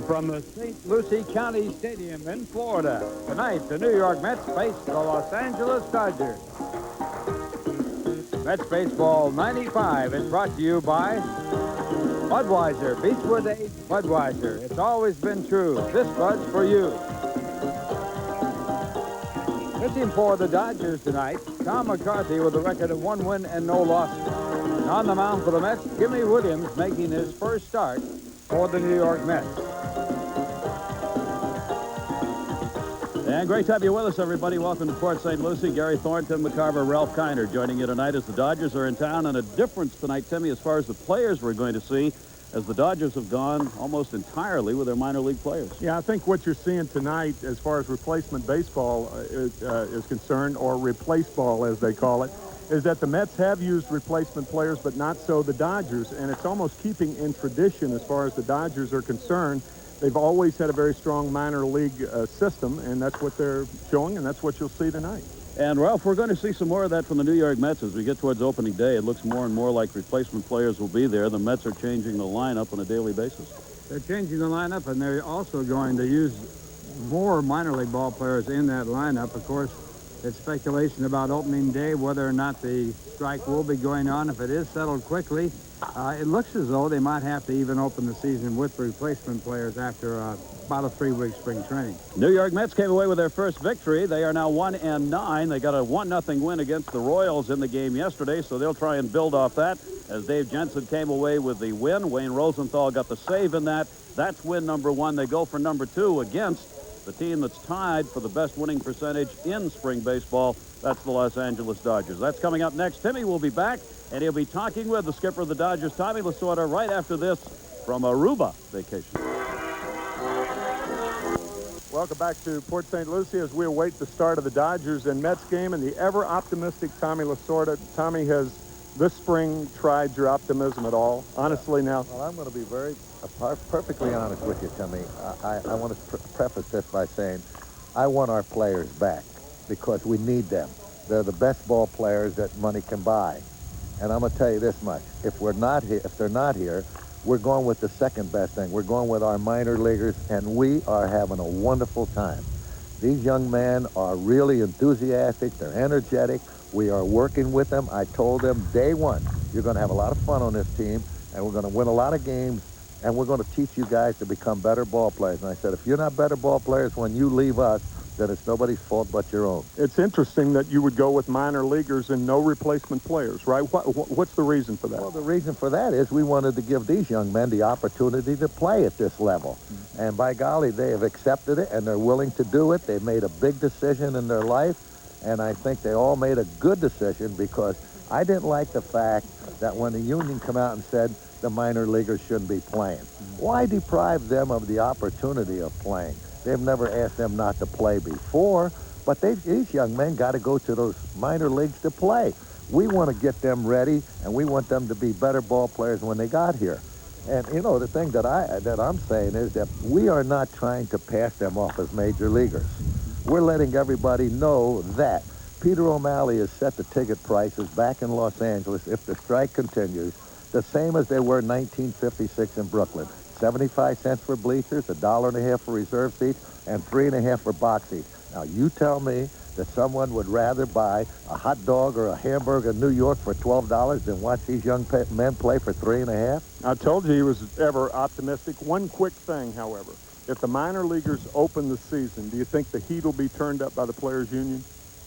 from the St. Lucie County Stadium in Florida. Tonight, the New York Mets face the Los Angeles Dodgers. Mets Baseball 95 is brought to you by Budweiser, Beechwood Age Budweiser. It's always been true. This Bud's for you. Pitching for the Dodgers tonight, Tom McCarthy with a record of 1 win and no losses. And on the mound for the Mets, Jimmy Williams making his first start for the New York Mets. And great to have you with us, everybody. Welcome to Port St. Lucie. Gary Thornton, McCarver, Ralph Kiner joining you tonight as the Dodgers are in town. And a difference tonight, Timmy, as far as the players we're going to see, as the Dodgers have gone almost entirely with their minor league players. Yeah, I think what you're seeing tonight as far as replacement baseball is concerned, or replace ball as they call it, is that the Mets have used replacement players, but not so the Dodgers. And it's almost keeping in tradition as far as the Dodgers are concerned. They've always had a very strong minor league system, and that's what they're showing, and that's what you'll see tonight. And, Ralph, we're going to see some more of that from the New York Mets as we get towards opening day. It looks more and more like replacement players will be there. The Mets are changing the lineup on a daily basis. They're changing the lineup, and they're also going to use more minor league ball players in that lineup. Of course, it's speculation about opening day, whether or not the strike will be going on. If it is settled quickly, it looks as though they might have to even open the season with replacement players after about a 3-week spring training. New York Mets came away with their first victory. They are now 1-9. They got a 1-0 win against the Royals in the game yesterday, so they'll try and build off that. As Dave Jensen came away with the win, Wayne Rosenthal got the save in that. That's win number 1. They go for number 2 against the team that's tied for the best winning percentage in spring baseball. That's the Los Angeles Dodgers. That's coming up next. Timmy will be back, and he'll be talking with the skipper of the Dodgers, Tommy Lasorda, right after this from Aruba vacation. Welcome back to Port St. Lucie as we await the start of the Dodgers and Mets game, and the ever-optimistic Tommy Lasorda. Tommy, has this spring tried your optimism at all? Honestly now? Well, I'm going to be perfectly honest with you, Timmy. I want to preface this by saying I want our players back because we need them. They're the best ball players that money can buy. And I'm going to tell you this much. If they're not here, we're going with the second best thing. We're going with our minor leaguers, and we are having a wonderful time. These young men are really enthusiastic. They're energetic. We are working with them. I told them day one, you're going to have a lot of fun on this team, and we're going to win a lot of games, and we're going to teach you guys to become better ball players. And I said, if you're not better ball players when you leave us, then it's nobody's fault but your own. It's interesting that you would go with minor leaguers and no replacement players, right? What's the reason for that? Well, the reason for that is we wanted to give these young men the opportunity to play at this level. Mm-hmm. And by golly, they have accepted it, and they're willing to do it. They've made a big decision in their life, and I think they all made a good decision, because I didn't like the fact that when the union came out and said the minor leaguers shouldn't be playing. Mm-hmm. Why deprive them of the opportunity of playing? They've never asked them not to play before, but these young men got to go to those minor leagues to play. We want to get them ready, and we want them to be better ball players when they got here. And, you know, the thing that I'm saying is that we are not trying to pass them off as major leaguers. We're letting everybody know that Peter O'Malley has set the ticket prices back in Los Angeles, if the strike continues, the same as they were in 1956 in Brooklyn. 75 cents for bleachers, $1.50 for reserve seats, and $3.50 for box seats. Now, you tell me that someone would rather buy a hot dog or a hamburger in New York for $12 than watch these young men play for $3.50? I told you he was ever optimistic. One quick thing, however. If the minor leaguers open the season, do you think the heat will be turned up by the Players Union?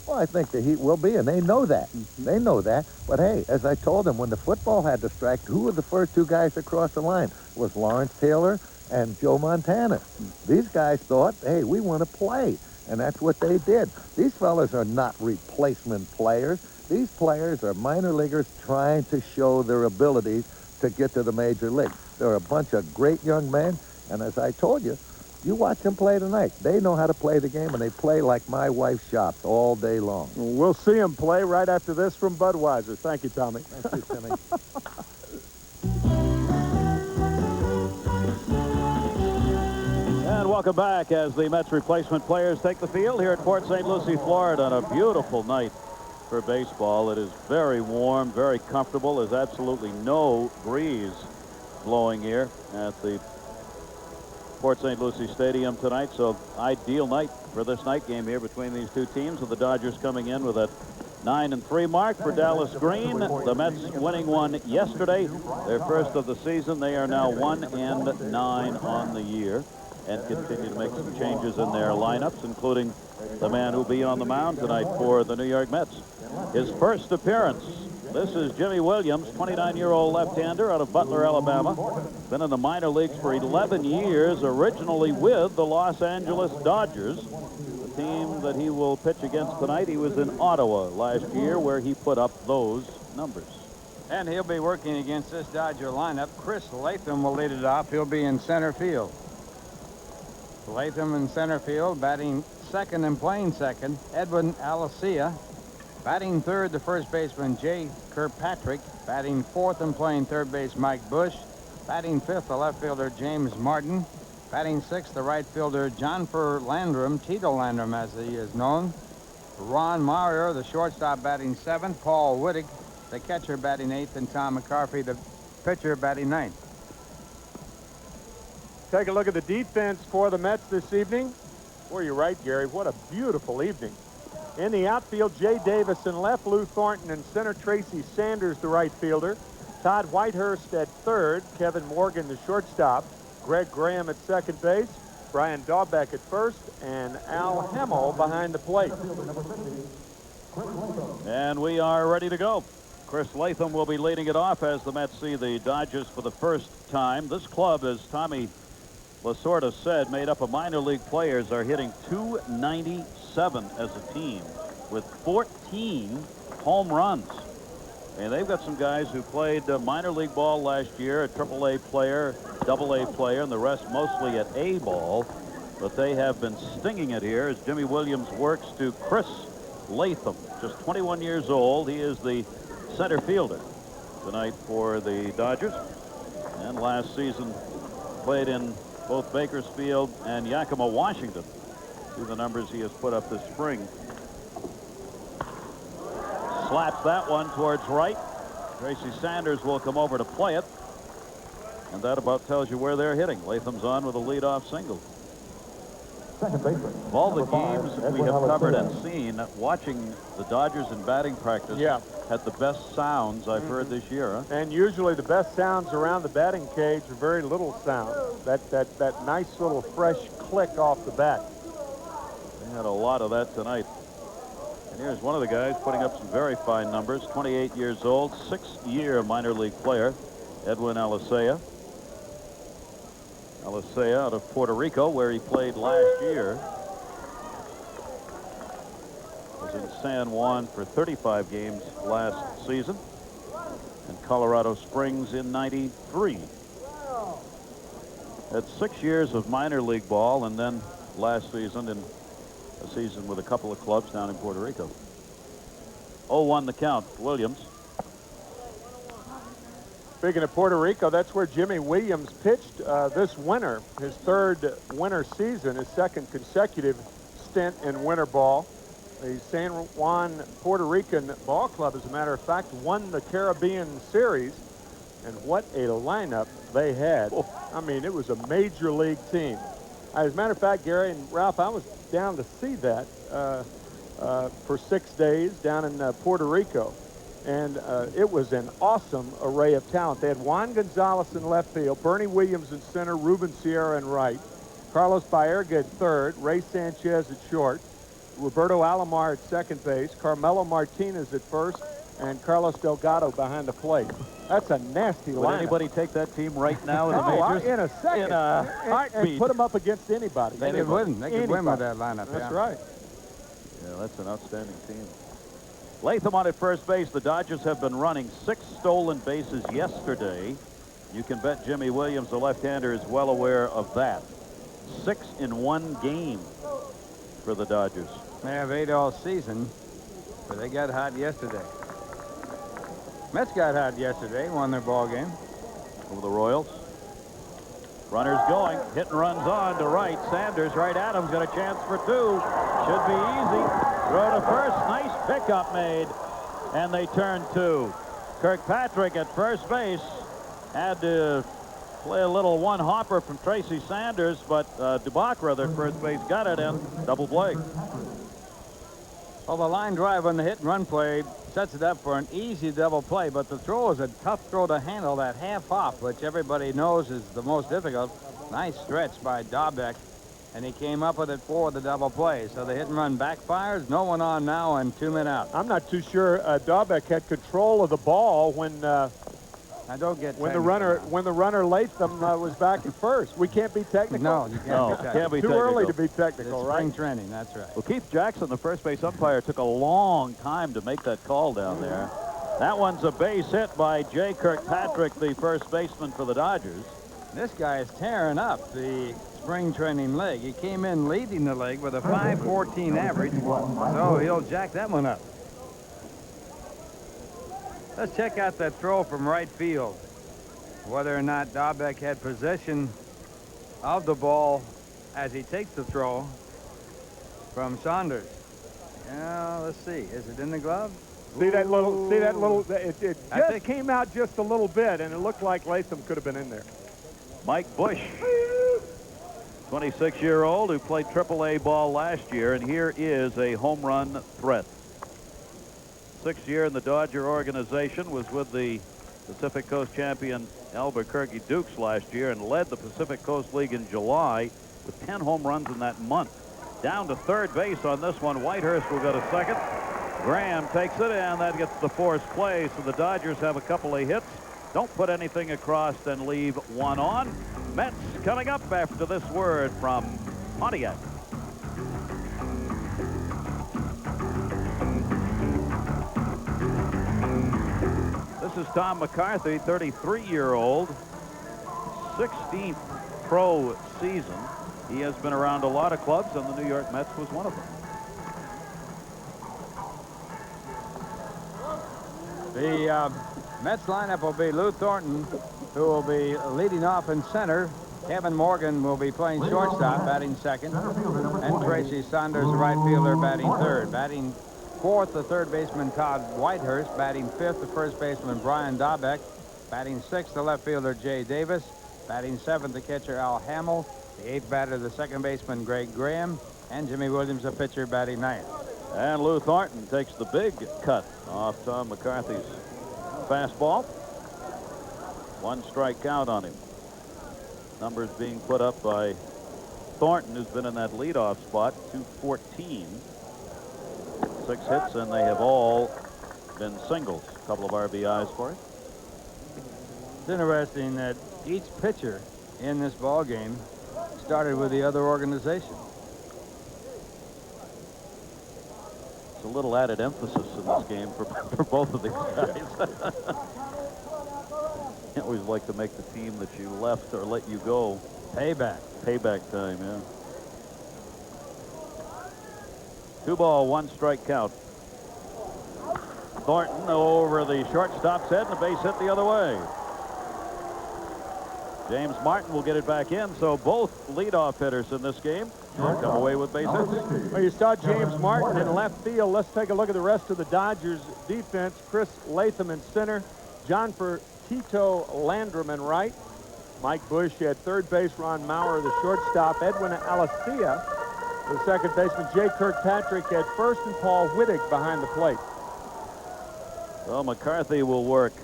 Well, I think the heat will be, and they know that. Mm-hmm. They know that. But, hey, as I told them, when the football had the strike, who were the first 2 guys across the line? It was Lawrence Taylor and Joe Montana. Mm-hmm. These guys thought, hey, we want to play, and that's what they did. These fellas are not replacement players. These players are minor leaguers trying to show their abilities to get to the major league. They're a bunch of great young men, and as I told you, you watch them play tonight. They know how to play the game, and they play like my wife shops all day long. We'll see them play right after this from Budweiser. Thank you, Tommy. Thank you, Timmy. And welcome back as the Mets replacement players take the field here at Port St. Lucie, Florida, on a beautiful night for baseball. It is very warm, very comfortable. There's absolutely no breeze blowing here at the Port St. Lucie Stadium tonight, so ideal night for this night game here between these two teams, with the Dodgers coming in with a 9-3 mark for Dallas Green. The Mets winning one yesterday, their first of the season. They are now 1-9 on the year and continue to make some changes in their lineups, including the man who'll be on the mound tonight for the New York Mets. His first appearance. This is Jimmy Williams, 29-year-old left-hander out of Butler, Alabama. Been in the minor leagues for 11 years, originally with the Los Angeles Dodgers, the team that he will pitch against tonight. He was in Ottawa last year, where he put up those numbers. And he'll be working against this Dodger lineup. Chris Latham will lead it off. He'll be in center field. Latham in center field, batting second and playing second, Edwin Alessia. Batting third, the first baseman, Jay Kirkpatrick. Batting fourth and playing third base, Mike Busch. Batting fifth, the left fielder, James Martin. Batting sixth, the right fielder, Jonfer Landrum, Tito Landrum as he is known. Ron Maurer, the shortstop, batting seventh. Paul Wittig, the catcher, batting eighth. And Tom McCarthy, the pitcher, batting ninth. Take a look at the defense for the Mets this evening. Boy, you're right, Gary. What a beautiful evening. In the outfield, Jay Davis in left, Lou Thornton in center, Tracy Sanders, the right fielder, Todd Whitehurst at third, Kevin Morgan, the shortstop, Greg Graham at second base, Brian Baubach at first, and Al Hemmel behind the plate. And we are ready to go. Chris Latham will be leading it off as the Mets see the Dodgers for the first time. This club, as Tommy Lasorda said, made up of minor league players, are hitting .297 as a team with 14 home runs. And they've got some guys who played minor league ball last year, a AAA player, AA player, and the rest mostly at A ball. But they have been stinging it here as Jimmy Williams works to Chris Latham, just 21 years old. He is the center fielder tonight for the Dodgers, and last season played in both Bakersfield and Yakima, Washington. See the numbers he has put up this spring. Slaps that one towards right. Tracy Sanders will come over to play it, and that about tells you where they're hitting. Latham's on with a leadoff single. Of all the games we have covered and seen, watching the Dodgers in batting practice had the best sounds I've heard this year. Huh? And usually the best sounds around the batting cage are very little sound. That nice little fresh click off the bat. They had a lot of that tonight. And here's one of the guys putting up some very fine numbers. 28 years old, 6-year minor league player, Edwin Alessia. Alessia out of Puerto Rico, where he played last year. Was in San Juan for 35 games last season, and Colorado Springs in '93. Had 6 years of minor league ball, and then last season in a season with a couple of clubs down in Puerto Rico. 0-1 the count. Williams. Speaking of Puerto Rico, that's where Jimmy Williams pitched this winter, his third winter season, his second consecutive stint in winter ball. The San Juan Puerto Rican Ball Club, as a matter of fact, won the Caribbean Series, and what a lineup they had. I mean, it was a major league team. As a matter of fact, Gary and Ralph, I was down to see that for 6 days down in Puerto Rico. And it was an awesome array of talent. They had Juan Gonzalez in left field, Bernie Williams in center, Ruben Sierra in right, Carlos Baerga at third, Ray Sanchez at short, Roberto Alomar at second base, Carmelo Martinez at first, and Carlos Delgado behind the plate. That's a nasty lineup. Would anybody take that team right now in the majors? In a second. In a heartbeat. And put them up against anybody. They could win. They could win with that lineup. That's right. Yeah, that's an outstanding team. Latham on at first base. The Dodgers have been running 6 stolen bases yesterday. You can bet Jimmy Williams, the left-hander, is well aware of that. 6 in one game for the Dodgers. They have 8 all season, but they got hot yesterday. Mets got hot yesterday, won their ball game. Over the Royals. Runners going. Hit and runs on to right. Sanders right at him. Got a chance for 2. Should be easy. Throw to first. Nice pickup made. And they turn 2. Kirkpatrick at first base had to Play a little one-hopper from Tracy Sanders, but Baubach, rather, at first base, got it in. Double play. Well, the line drive on the hit and run play sets it up for an easy double play, but the throw is a tough throw to handle, that half hop, which everybody knows is the most difficult. Nice stretch by Baubach, and he came up with it for the double play. So the hit and run backfires. No one on now and 2 men out. I'm not too sure Baubach had control of the ball when I don't get when the runner Latham was back at first. We can't be technical. No, you can't be technical. Can't be Too technical. early to be technical, It's right? spring training, that's right. Well, Keith Jackson, the first base umpire, took a long time to make that call down there. That one's a base hit by J. Kirkpatrick, the first baseman for the Dodgers. This guy is tearing up the spring training leg. He came in leading the leg with a 5.14 average, so he'll jack that one up. Let's check out that throw from right field. Whether or not Baubach had possession of the ball as he takes the throw from Saunders. Yeah, let's see. Is it in the glove? See that little, it just came out just a little bit, and it looked like Latham could have been in there. Mike Busch, 26-year-old who played AAA ball last year, and here is a home run threat. 6th year in the Dodger organization, was with the Pacific Coast champion Albuquerque Dukes last year and led the Pacific Coast League in July with 10 home runs in that month. Down to third base on this one. Whitehurst will go to second. Graham takes it, and that gets the forced play, so the Dodgers have a couple of hits. Don't put anything across and leave one on. Mets coming up after this word from Pontiac. This is Tom McCarthy, 33-year-old, 16th pro season. He has been around a lot of clubs, and the New York Mets was one of them. The Mets lineup will be Lou Thornton, who will be leading off in center. Kevin Morgan will be playing shortstop, batting second. And Tracy Saunders, the right fielder, batting third. Batting fourth, the third baseman Todd Whitehurst. Batting fifth, the first baseman Brian Baubach. Batting sixth, the left fielder Jay Davis. Batting seventh, the catcher Al Hamill. The eighth batter, the second baseman Greg Graham. And Jimmy Williams, the pitcher, batting ninth. And Lou Thornton takes the big cut off Tom McCarthy's fastball. 1 strike count on him. Numbers being put up by Thornton, who's been in that leadoff spot, 214. 6 hits, and they have all been singles. A couple of RBIs for him. It's interesting that each pitcher in this ball game started with the other organization. It's a little added emphasis in this game for both of these guys. You always like to make the team that you left or let you go. Payback. Payback time, yeah. 2 ball, 1 strike count. Thornton over the shortstop's head, and the base hit the other way. James Martin will get it back in, so both leadoff hitters in this game come away with base hits. Well, you saw James Martin in left field. Let's take a look at the rest of the Dodgers defense. Chris Latham in center. John Tito Landrum in right. Mike Busch at third base. Ron Maurer, the shortstop. Edwin Alessia, the second baseman. Jay Kirkpatrick at first, and Paul Wittig behind the plate. Well, McCarthy will work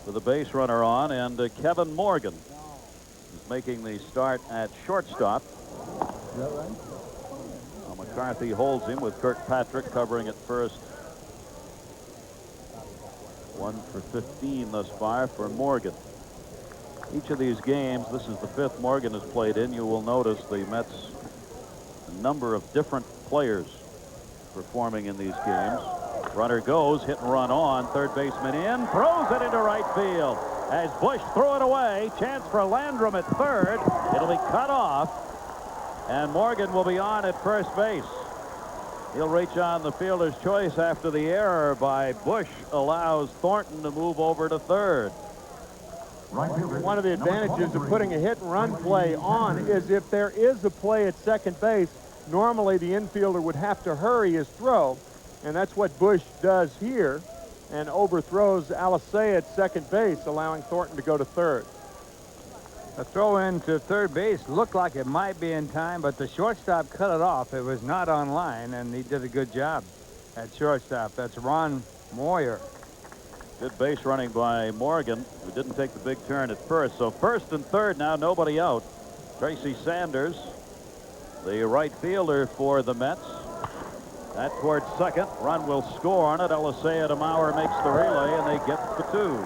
with a base runner on, and Kevin Morgan is making the start at shortstop. Is that right? Well, McCarthy holds him with Kirkpatrick covering at first. 1 for 15 thus far for Morgan. Each of these games, this is the 5th Morgan has played in. You will notice the Mets, a number of different players performing in these games. Runner goes, hit and run on, third baseman in, throws it into right field. As Busch threw it away, chance for Landrum at third. It'll be cut off, and Morgan will be on at first base. He'll reach on the fielder's choice after the error by Busch allows Thornton to move over to third. One of the advantages of putting a hit and run play on is if there is a play at second base, normally the infielder would have to hurry his throw, and that's what Busch does here, and overthrows Alessia at second base, allowing Thornton to go to third. The throw in to third base looked like it might be in time, but the shortstop cut it off. It was not on line, and he did a good job at shortstop. That's Ron Moyer. Good base running by Morgan, who didn't take the big turn at first. So first and third now, nobody out. Tracy Sanders, the right fielder for the Mets. That towards second. Run will score on it. Elisea DeMauer makes the relay, and they get the 2.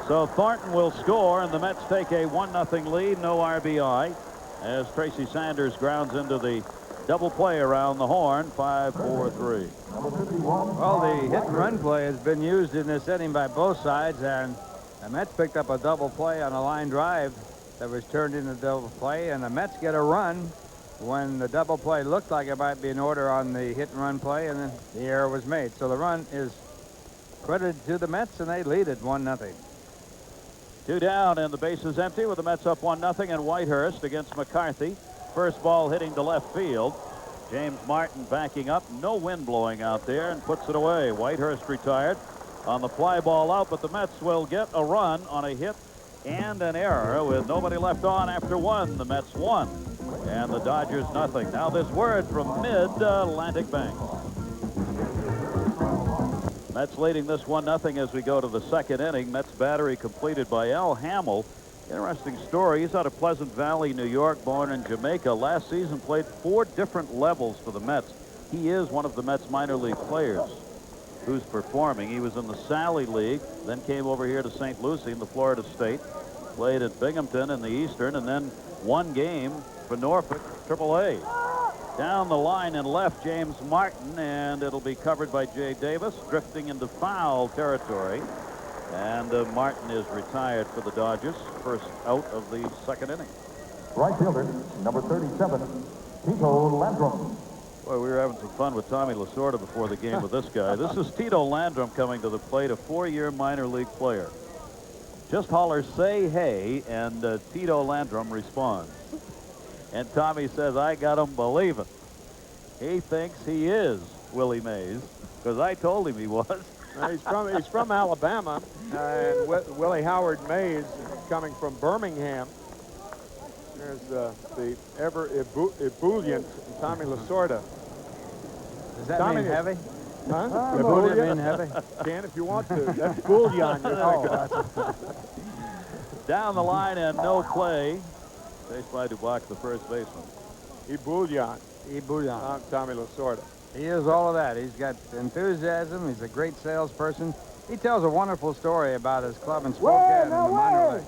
So Thornton will score, and the Mets take a 1-0 lead. No RBI as Tracy Sanders grounds into the double play around the horn. 5-4-3. Well, the hit and run play has been used in this inning by both sides, and the Mets picked up a double play on a line drive that was turned into double play, and the Mets get a run when the double play looked like it might be in order on the hit and run play, and then the error was made. So the run is credited to the Mets, and they lead it 1-0. 2 down, and the base is empty with the Mets up 1-0, and Whitehurst against McCarthy. First ball hitting to left field. James Martin backing up. No wind blowing out there, and puts it away. Whitehurst retired on the fly ball out, but the Mets will get a run on a hit and an error with nobody left on after 1. The Mets 1, and the Dodgers 0. Now this word from Mid-Atlantic Bank. Mets leading this 1-0 as we go to the second inning. Mets battery completed by Al Hamill. Interesting story. He's out of Pleasant Valley, New York, born in Jamaica. Last season played 4 different levels for the Mets. He is one of the Mets minor league players who's performing. He was in the Sally League, then came over here to St. Lucie in the Florida State, played at Binghamton in the Eastern, and then 1 game for Norfolk AAA. Down the line and left, James Martin, and it'll be covered by Jay Davis, drifting into foul territory. And Martin is retired for the Dodgers. First out of the second inning. Right fielder, number 37, Tito Landrum. Boy, we were having some fun with Tommy Lasorda before the game with this guy. This is Tito Landrum coming to the plate, a 4-year minor league player. Just holler, say hey, and Tito Landrum responds. And Tommy says, I got him believing. He thinks he is Willie Mays, because I told him he was. He's from Alabama, and Willie Howard Mays coming from Birmingham. There's the ever ebullient Tommy Lasorda. Does that mean heavy? Huh? Ebullient mean heavy? Can if you want to. That's bullion. Down the line and no play. Faced by Baubach, the first baseman. Ebullient. Tommy Lasorda. He is all of that. He's got enthusiasm. He's a great salesperson. He tells a wonderful story about his club in Spokane in the minor league.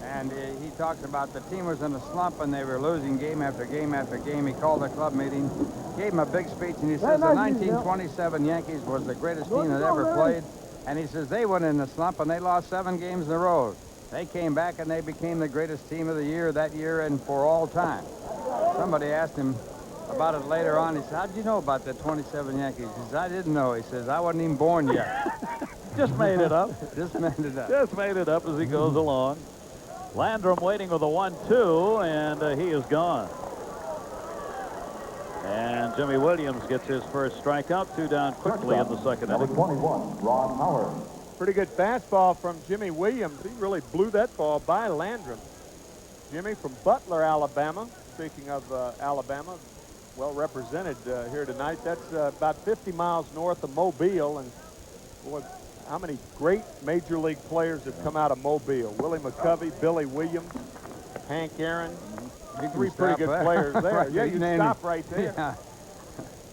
And he talks about the team was in a slump and they were losing game after game after game. He called a club meeting, gave him a big speech, and he says the 1927 Yankees was the greatest team that ever played. And he says they went in a slump and they lost 7 games in a row. They came back and they became the greatest team of the year that year and for all time. Somebody asked him about it later on. He said, how'd you know about the 27 Yankees? He says, I didn't know. He says, I wasn't even born yet. Just made it up. Just made it up. Just made it up as he goes along. Landrum waiting with a 1-2, and he is gone. And Jimmy Williams gets his first strikeout. 2 down quickly in the second Number inning. 21, Ron Howard. Pretty good fastball from Jimmy Williams. He really blew that ball by Landrum. Jimmy from Butler, Alabama. Speaking of Alabama, well represented here tonight. That's about 50 miles north of Mobile. And boy, how many great major league players have come out of Mobile? Willie McCovey, Billy Williams, Hank Aaron. 3 pretty good players there. Right, yeah, you stop right there. Yeah.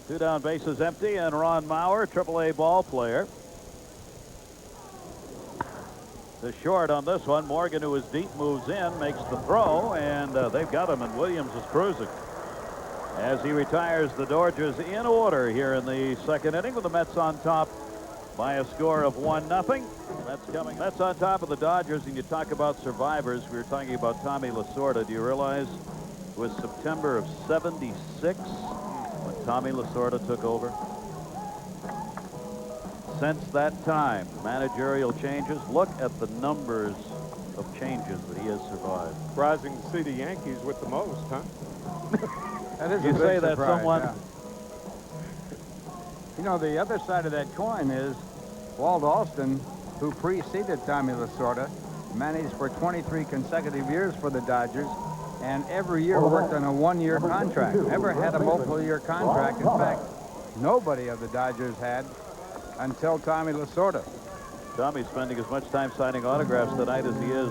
2 down, bases empty, and Ron Mauer, AAA ball player. The short on this one. Morgan, who is deep, moves in, makes the throw, and they've got him, and Williams is cruising. As he retires, the Dodgers in order here in the second inning with the Mets on top by a score of 1-0. Mets on top of the Dodgers, and you talk about survivors. We were talking about Tommy Lasorda. Do you realize it was September of '76 when Tommy Lasorda took over? Since that time, managerial changes. Look at the numbers of changes that he has survived. Surprising to see the Yankees with the most, huh? That is You a big say that surprise, someone... yeah. You know, the other side of that coin is Walt Alston, who preceded Tommy Lasorda, managed for 23 consecutive years for the Dodgers, and every year worked on a one-year contract. Never had a multiple-year contract. In fact, nobody of the Dodgers had until Tommy Lasorda. Tommy's spending as much time signing autographs tonight as he is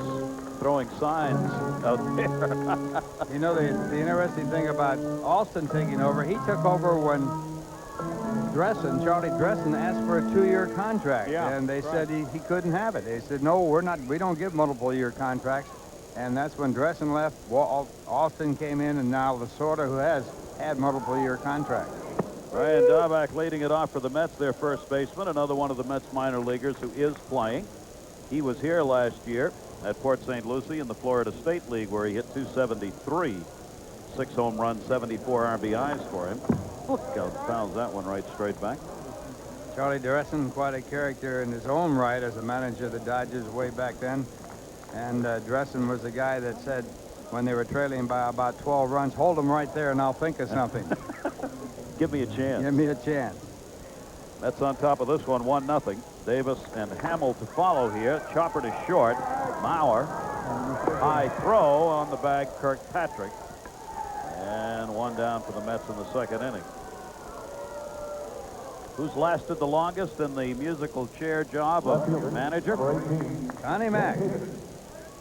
throwing signs out there. You know, the interesting thing about Alston taking over, he took over when Charlie Dressen asked for a 2-year contract. Yeah, and they said he couldn't have it. They said, no, we don't give multiple-year contracts. And that's when Dressen left. Alston came in, and now Lasorda, who has had multiple-year contracts. Brian Baubach leading it off for the Mets, their first baseman, another one of the Mets minor leaguers who is playing. He was here last year at Port St. Lucie in the Florida State League, where he hit .273, 6 home runs, 74 RBIs for him. Look out, fouls that one right straight back. Charlie Dressen, quite a character in his own right as a manager of the Dodgers way back then. And Dressen was the guy that said when they were trailing by about 12 runs, hold them right there and I'll think of something. Give me a chance. Give me a chance. That's on top of this one, 1-0. Davis and Hamill to follow here. Chopper to short. Mauer. High throw on the bag, Kirkpatrick. And one down for the Mets in the second inning. Who's lasted the longest in the musical chair job of manager? Connie Mack.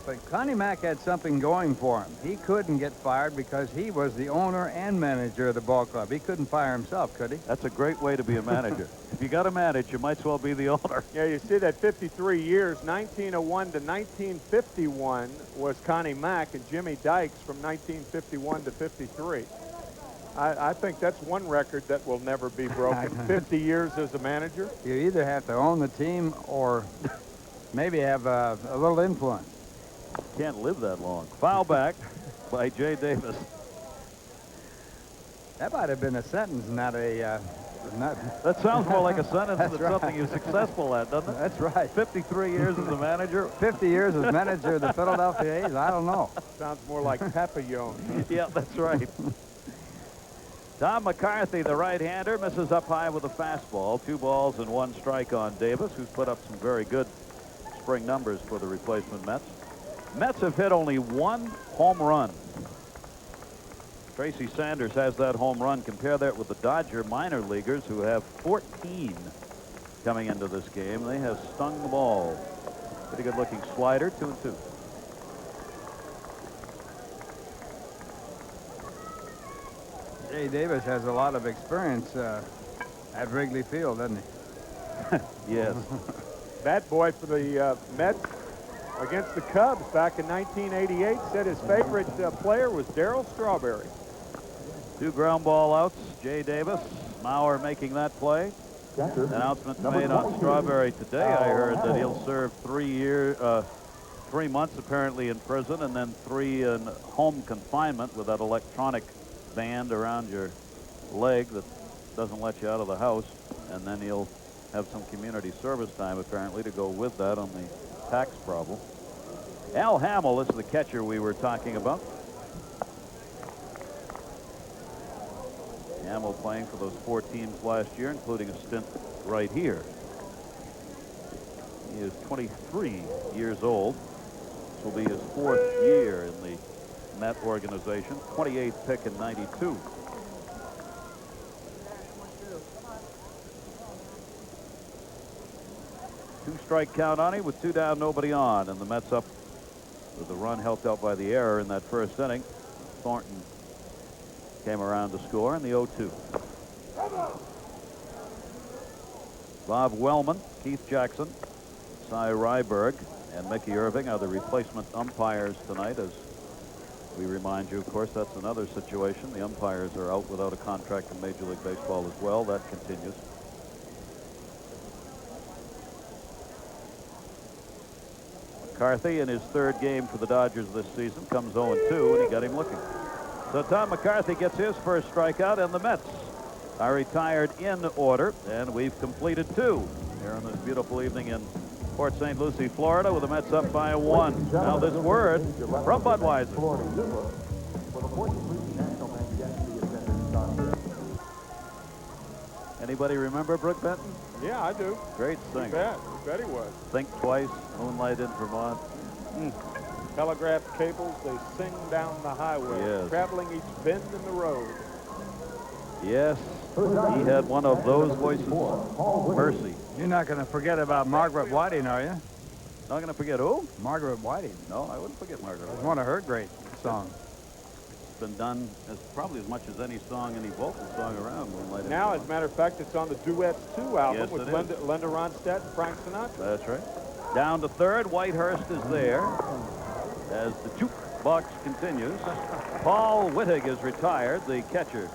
But Connie Mack had something going for him. He couldn't get fired because he was the owner and manager of the ball club. He couldn't fire himself, could he? That's a great way to be a manager. If you got to manage, you might as well be the owner. Yeah, you see that 53 years, 1901 to 1951 was Connie Mack, and Jimmy Dykes from 1951 to 53. I think that's one record that will never be broken. 50 years as a manager. You either have to own the team or maybe have a little influence. Can't live that long. Foul back by Jay Davis. That might have been a sentence, not a... That sounds more like a sentence That's than right. something you're successful at, doesn't it? That's right. 53 years as a manager. 50 years as manager of the Philadelphia A's. I don't know. Sounds more like Papillon. Yeah, that's right. Tom McCarthy, the right-hander, misses up high with a fastball. 2 balls and 1 strike on Davis, who's put up some very good spring numbers for the replacement Mets. Mets have hit only 1 home run. Tracy Sanders has that home run. Compare that with the Dodger minor leaguers, who have 14 coming into this game. They have stung the ball. Pretty good-looking slider, 2-2. Jay Davis has a lot of experience at Wrigley Field, doesn't he? Yes. That boy for the Mets against the Cubs back in 1988 said his favorite player was Darryl Strawberry. 2 ground ball outs. Jay Davis, Mauer making that play. Announcement made on Strawberry today. I heard that he'll serve 3 months apparently in prison, and then 3 in home confinement with that electronic band around your leg that doesn't let you out of the house, and then he'll have some community service time apparently to go with that on the tax problem. Al Hamill is the catcher we were talking about. Hamill playing for those 4 teams last year, including a stint right here. He is 23 years old. This will be his 4th year in the Met organization. 28th pick in '92. Two-strike count on him with 2 down, nobody on, and the Mets up with the run helped out by the error in that first inning. Thornton came around to score in the 0-2. Bob Wellman, Keith Jackson, Cy Ryberg, and Mickey Irving are the replacement umpires tonight. As we remind you, of course, that's another situation. The umpires are out without a contract in Major League Baseball as well. That continues. McCarthy, in his 3rd game for the Dodgers this season, comes 0-2, and he got him looking. So Tom McCarthy gets his first strikeout, and the Mets are retired in order, and we've completed 2 here on this beautiful evening in Port St. Lucie, Florida, with the Mets up by 1. Now this word from Budweiser. Anybody remember Brooke Benton? Yeah, I do. Great singer. You bet he was. Think Twice, Moonlight in Vermont. Telegraph cables, they sing down the highway, Yes. traveling each bend in the road. Yes, he had one of those voices. Mercy. You're not going to forget about Margaret Whiting, are you? Not going to forget who? Margaret Whiting. No, I wouldn't forget Margaret. It's one of her great songs. It's been done as probably as much as any song, any vocal song around. Now, as a matter of fact, it's on the Duets 2 album Yes, with it is. Linda Ronstadt and Frank Sinatra. That's right. Down to third, Whitehurst is there as the jukebox continues. Paul Wittig is retired, the catcher.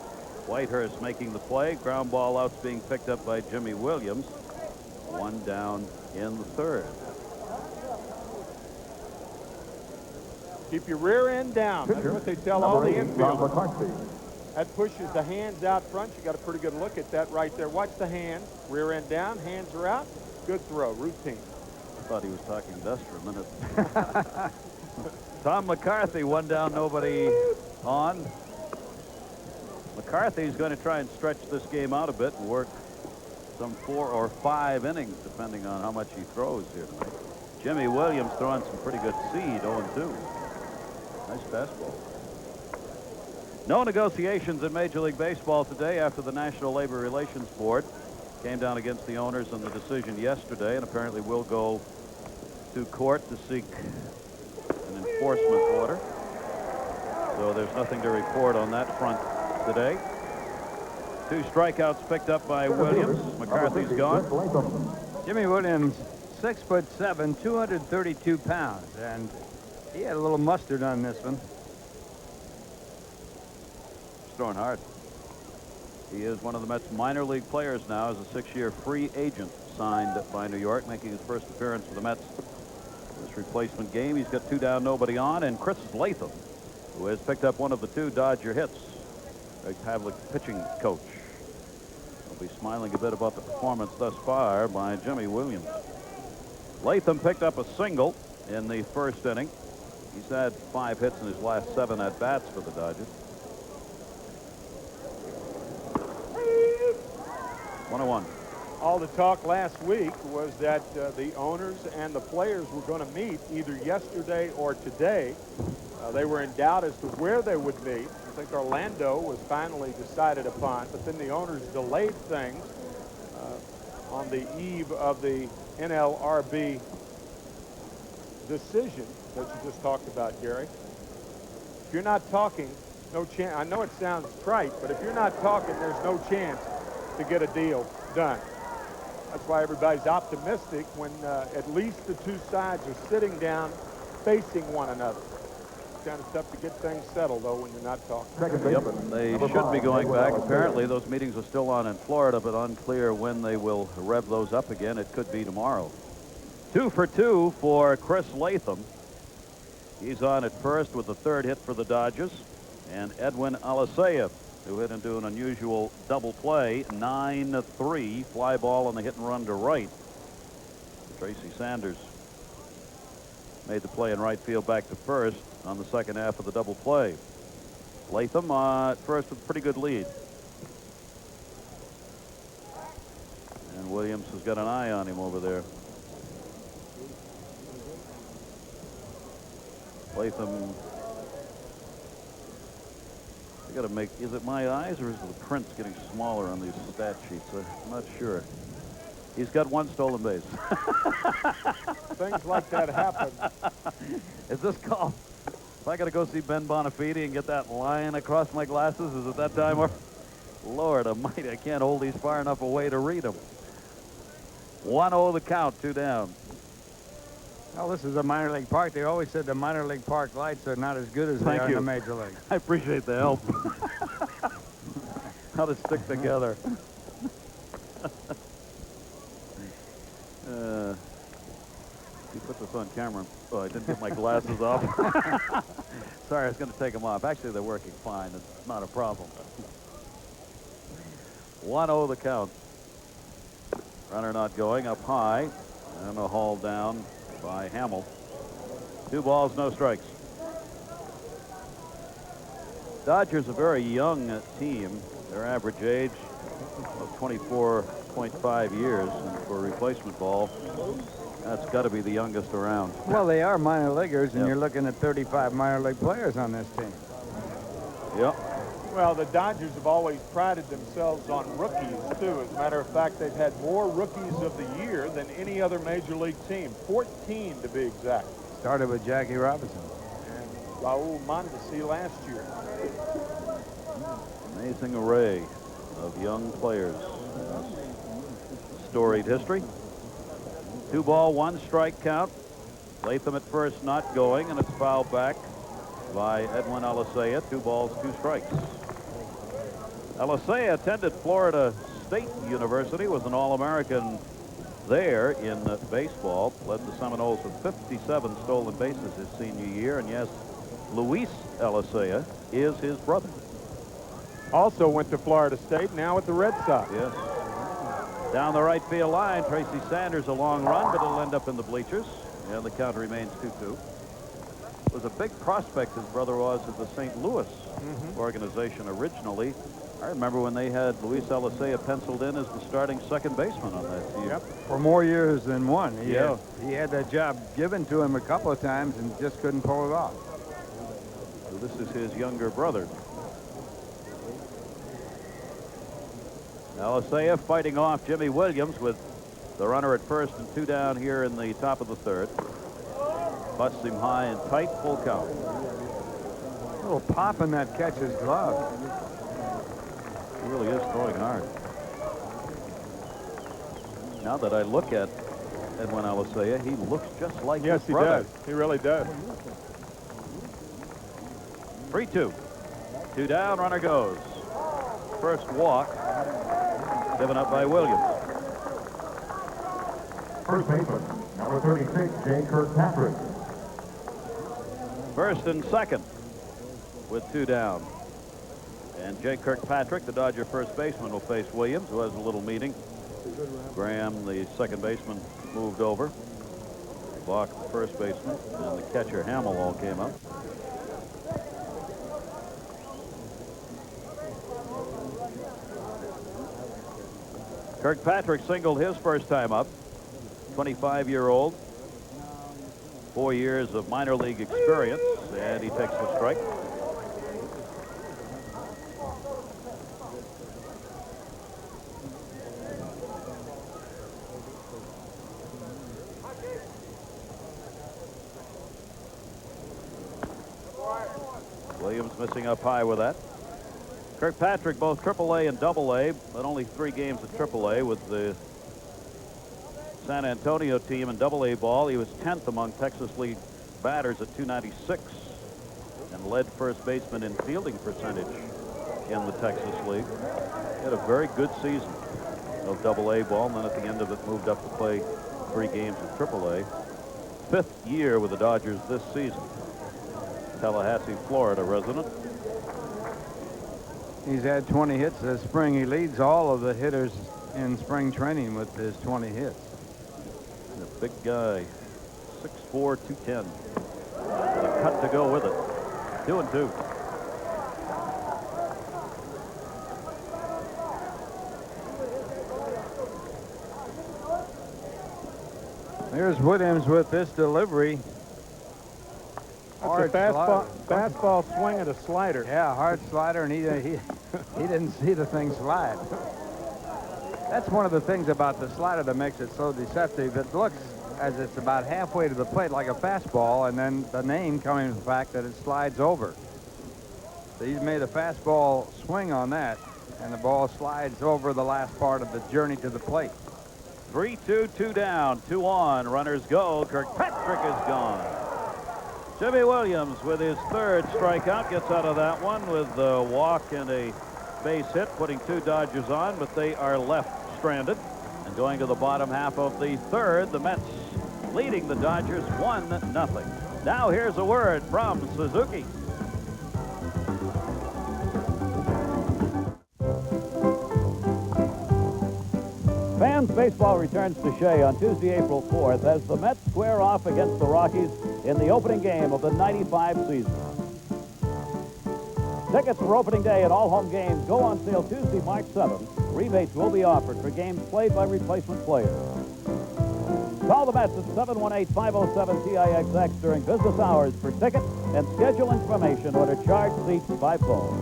Whitehurst making the play. Ground ball outs being picked up by Jimmy Williams. One down in the third. Keep your rear end down. That's what they tell all the infielders. That pushes the hands out front. You got a pretty good look at that right there. Watch the hands. Rear end down. Hands are out. Good throw. Routine. I thought he was talking dust for a minute. Tom McCarthy, one down, nobody on. McCarthy's going to try and stretch this game out a bit and work some 4 or 5 innings, depending on how much he throws here tonight. Jimmy Williams throwing some pretty good seed, 0-2. Nice fastball. No negotiations in Major League Baseball today after the National Labor Relations Board came down against the owners on the decision yesterday, and apparently will go to court to seek an enforcement order. So there's nothing to report on that front today. 2 strikeouts picked up by Williams. McCarthy's gone. Jimmy Williams, 6'7", 232 pounds, and he had a little mustard on this one. He's throwing hard. He is one of the Mets minor league players now as a 6-year free agent signed by New York, making his first appearance for the Mets this replacement game. He's got 2 down, nobody on, and Chris Latham, who has picked up one of the 2 Dodger hits. Greg Pavlik's pitching coach. He'll be smiling a bit about the performance thus far by Jimmy Williams. Latham picked up a single in the first inning. He's had 5 hits in his last 7 at-bats for the Dodgers. 1-1. All the talk last week was that the owners and the players were going to meet either yesterday or today. They were in doubt as to where they would meet. I think Orlando was finally decided upon, but then the owners delayed things on the eve of the NLRB decision that you just talked about, Gary. If you're not talking, no chance. I know it sounds trite, but if you're not talking, there's no chance to get a deal done. That's why everybody's optimistic when at least the 2 sides are sitting down facing one another. It's kind of tough to get things settled, though, when you're not talking. Yep, they should be going back. Apparently, those meetings are still on in Florida, but unclear when they will rev those up again. It could be tomorrow. 2 for 2 for Chris Latham. He's on at first with the 3rd hit for the Dodgers. And Edwin Alicea, who hit into an unusual double play, 9-3, fly ball on the hit and run to right. Tracy Sanders made the play in right field back to first on the second half of the double play. Latham at first with a pretty good lead. And Williams has got an eye on him over there. Latham, I got to make, is it my eyes or is the print's getting smaller on these stat sheets? I'm not sure. He's got 1 stolen base. Things like that happen. Is this call? If I got to go see Ben Bonafide and get that line across my glasses, is it that time? Or Lord almighty, I can't hold these far enough away to read them. 1-0 the count, 2 down. Well, this is a minor league park. They always said the minor league park lights are not as good as they are in the major league. I appreciate the help. How to stick together. You put this on camera. Oh, I didn't get my glasses off. Sorry, I was going to take them off. Actually, they're working fine. It's not a problem. 1-0 the count. Runner not going, up high, and a haul down by Hamill. 2 balls, no strikes. Dodgers a very young team. Their average age of 24.5 years, and for a replacement ball, That's got to be the youngest around. Well, they are minor leaguers, and Yep. you're looking at 35 minor league players on this team. Yep. Well, the Dodgers have always prided themselves on rookies, too. As a matter of fact, they've had more rookies of the year than any other major league team, 14 to be exact. Started with Jackie Robinson. And Raul Mondesi last year. Amazing array of young players. Storied history. 2 ball, 1 strike count. Latham at first not going, and it's fouled back by Edwin Alicea. 2 balls, 2 strikes. Alicea attended Florida State University, was an All-American there in baseball, led the Seminoles with 57 stolen bases his senior year, and yes, Luis Alicea is his brother. Also went to Florida State, now at the Red Sox. Yes. Down the right field line, Tracy Sanders, a long run, but it'll end up in the bleachers, and the count remains 2-2. Was a big prospect, his brother was, at the St. Louis organization originally. I remember when they had Luis Alicea penciled in as the starting second baseman on that team. Yep. For more years than one. He Yeah. he had that job given to him a couple of times and just couldn't pull it off. So this is his younger brother. Alicea fighting off Jimmy Williams with the runner at first and 2 down here in the top of the 3rd. Busts him high and tight, full count. A little pop in that catcher's glove. He really is throwing hard. Now that I look at Edwin Alicea, he looks just like Yes, his he brother. does. He really does. 3-2. 2 down, runner goes. First walk given up by Williams. First baseman, number 36, J. Kirkpatrick. First and second with 2 down. And Jay Kirkpatrick, the Dodger first baseman, will face Williams, who has a little meeting. Graham, the second baseman, moved over. Bach, the first baseman, and the catcher Hamill all came up. Kirkpatrick singled his first time up. 25-year-old. 4 years of minor league experience, and he takes the strike. Williams missing up high with that. Kirkpatrick, both AAA and AA, but only 3 games at AAA with the San Antonio team in AA ball. He was 10th among Texas League batters at .296 and led first baseman in fielding percentage in the Texas League. He had a very good season of AA ball, and then at the end of it moved up to play 3 games at AAA. 5th year with the Dodgers this season. Tallahassee, Florida resident. He's had 20 hits this spring. He leads all of the hitters in spring training with his 20 hits. And a big guy, 6'4", 210. And a cut to go with it. 2-2. Here's Williams with this delivery. That's a fastball swing and a slider. Yeah, hard slider, and he didn't see the thing slide. That's one of the things about the slider that makes it so deceptive. It looks as it's about halfway to the plate like a fastball, and then the name coming from the fact that it slides over. So he's made a fastball swing on that, and the ball slides over the last part of the journey to the plate. 3-2, 2 down, 2 on. Runners go. Kirkpatrick is gone. Jimmy Williams with his 3rd strikeout gets out of that one with a walk and a base hit, putting 2 Dodgers on, but they are left stranded. And going to the bottom half of the 3rd, the Mets leading the Dodgers 1-0. Now here's a word from Suzuki. Fans, baseball returns to Shea on Tuesday, April 4th as the Mets square off against the Rockies in the opening game of the '95 season. Tickets for opening day and all home games go on sale Tuesday, March 7th. Rebates will be offered for games played by replacement players. Call the Mets at 718-507-TIXX during business hours for ticket and schedule information or to charge seats by phone.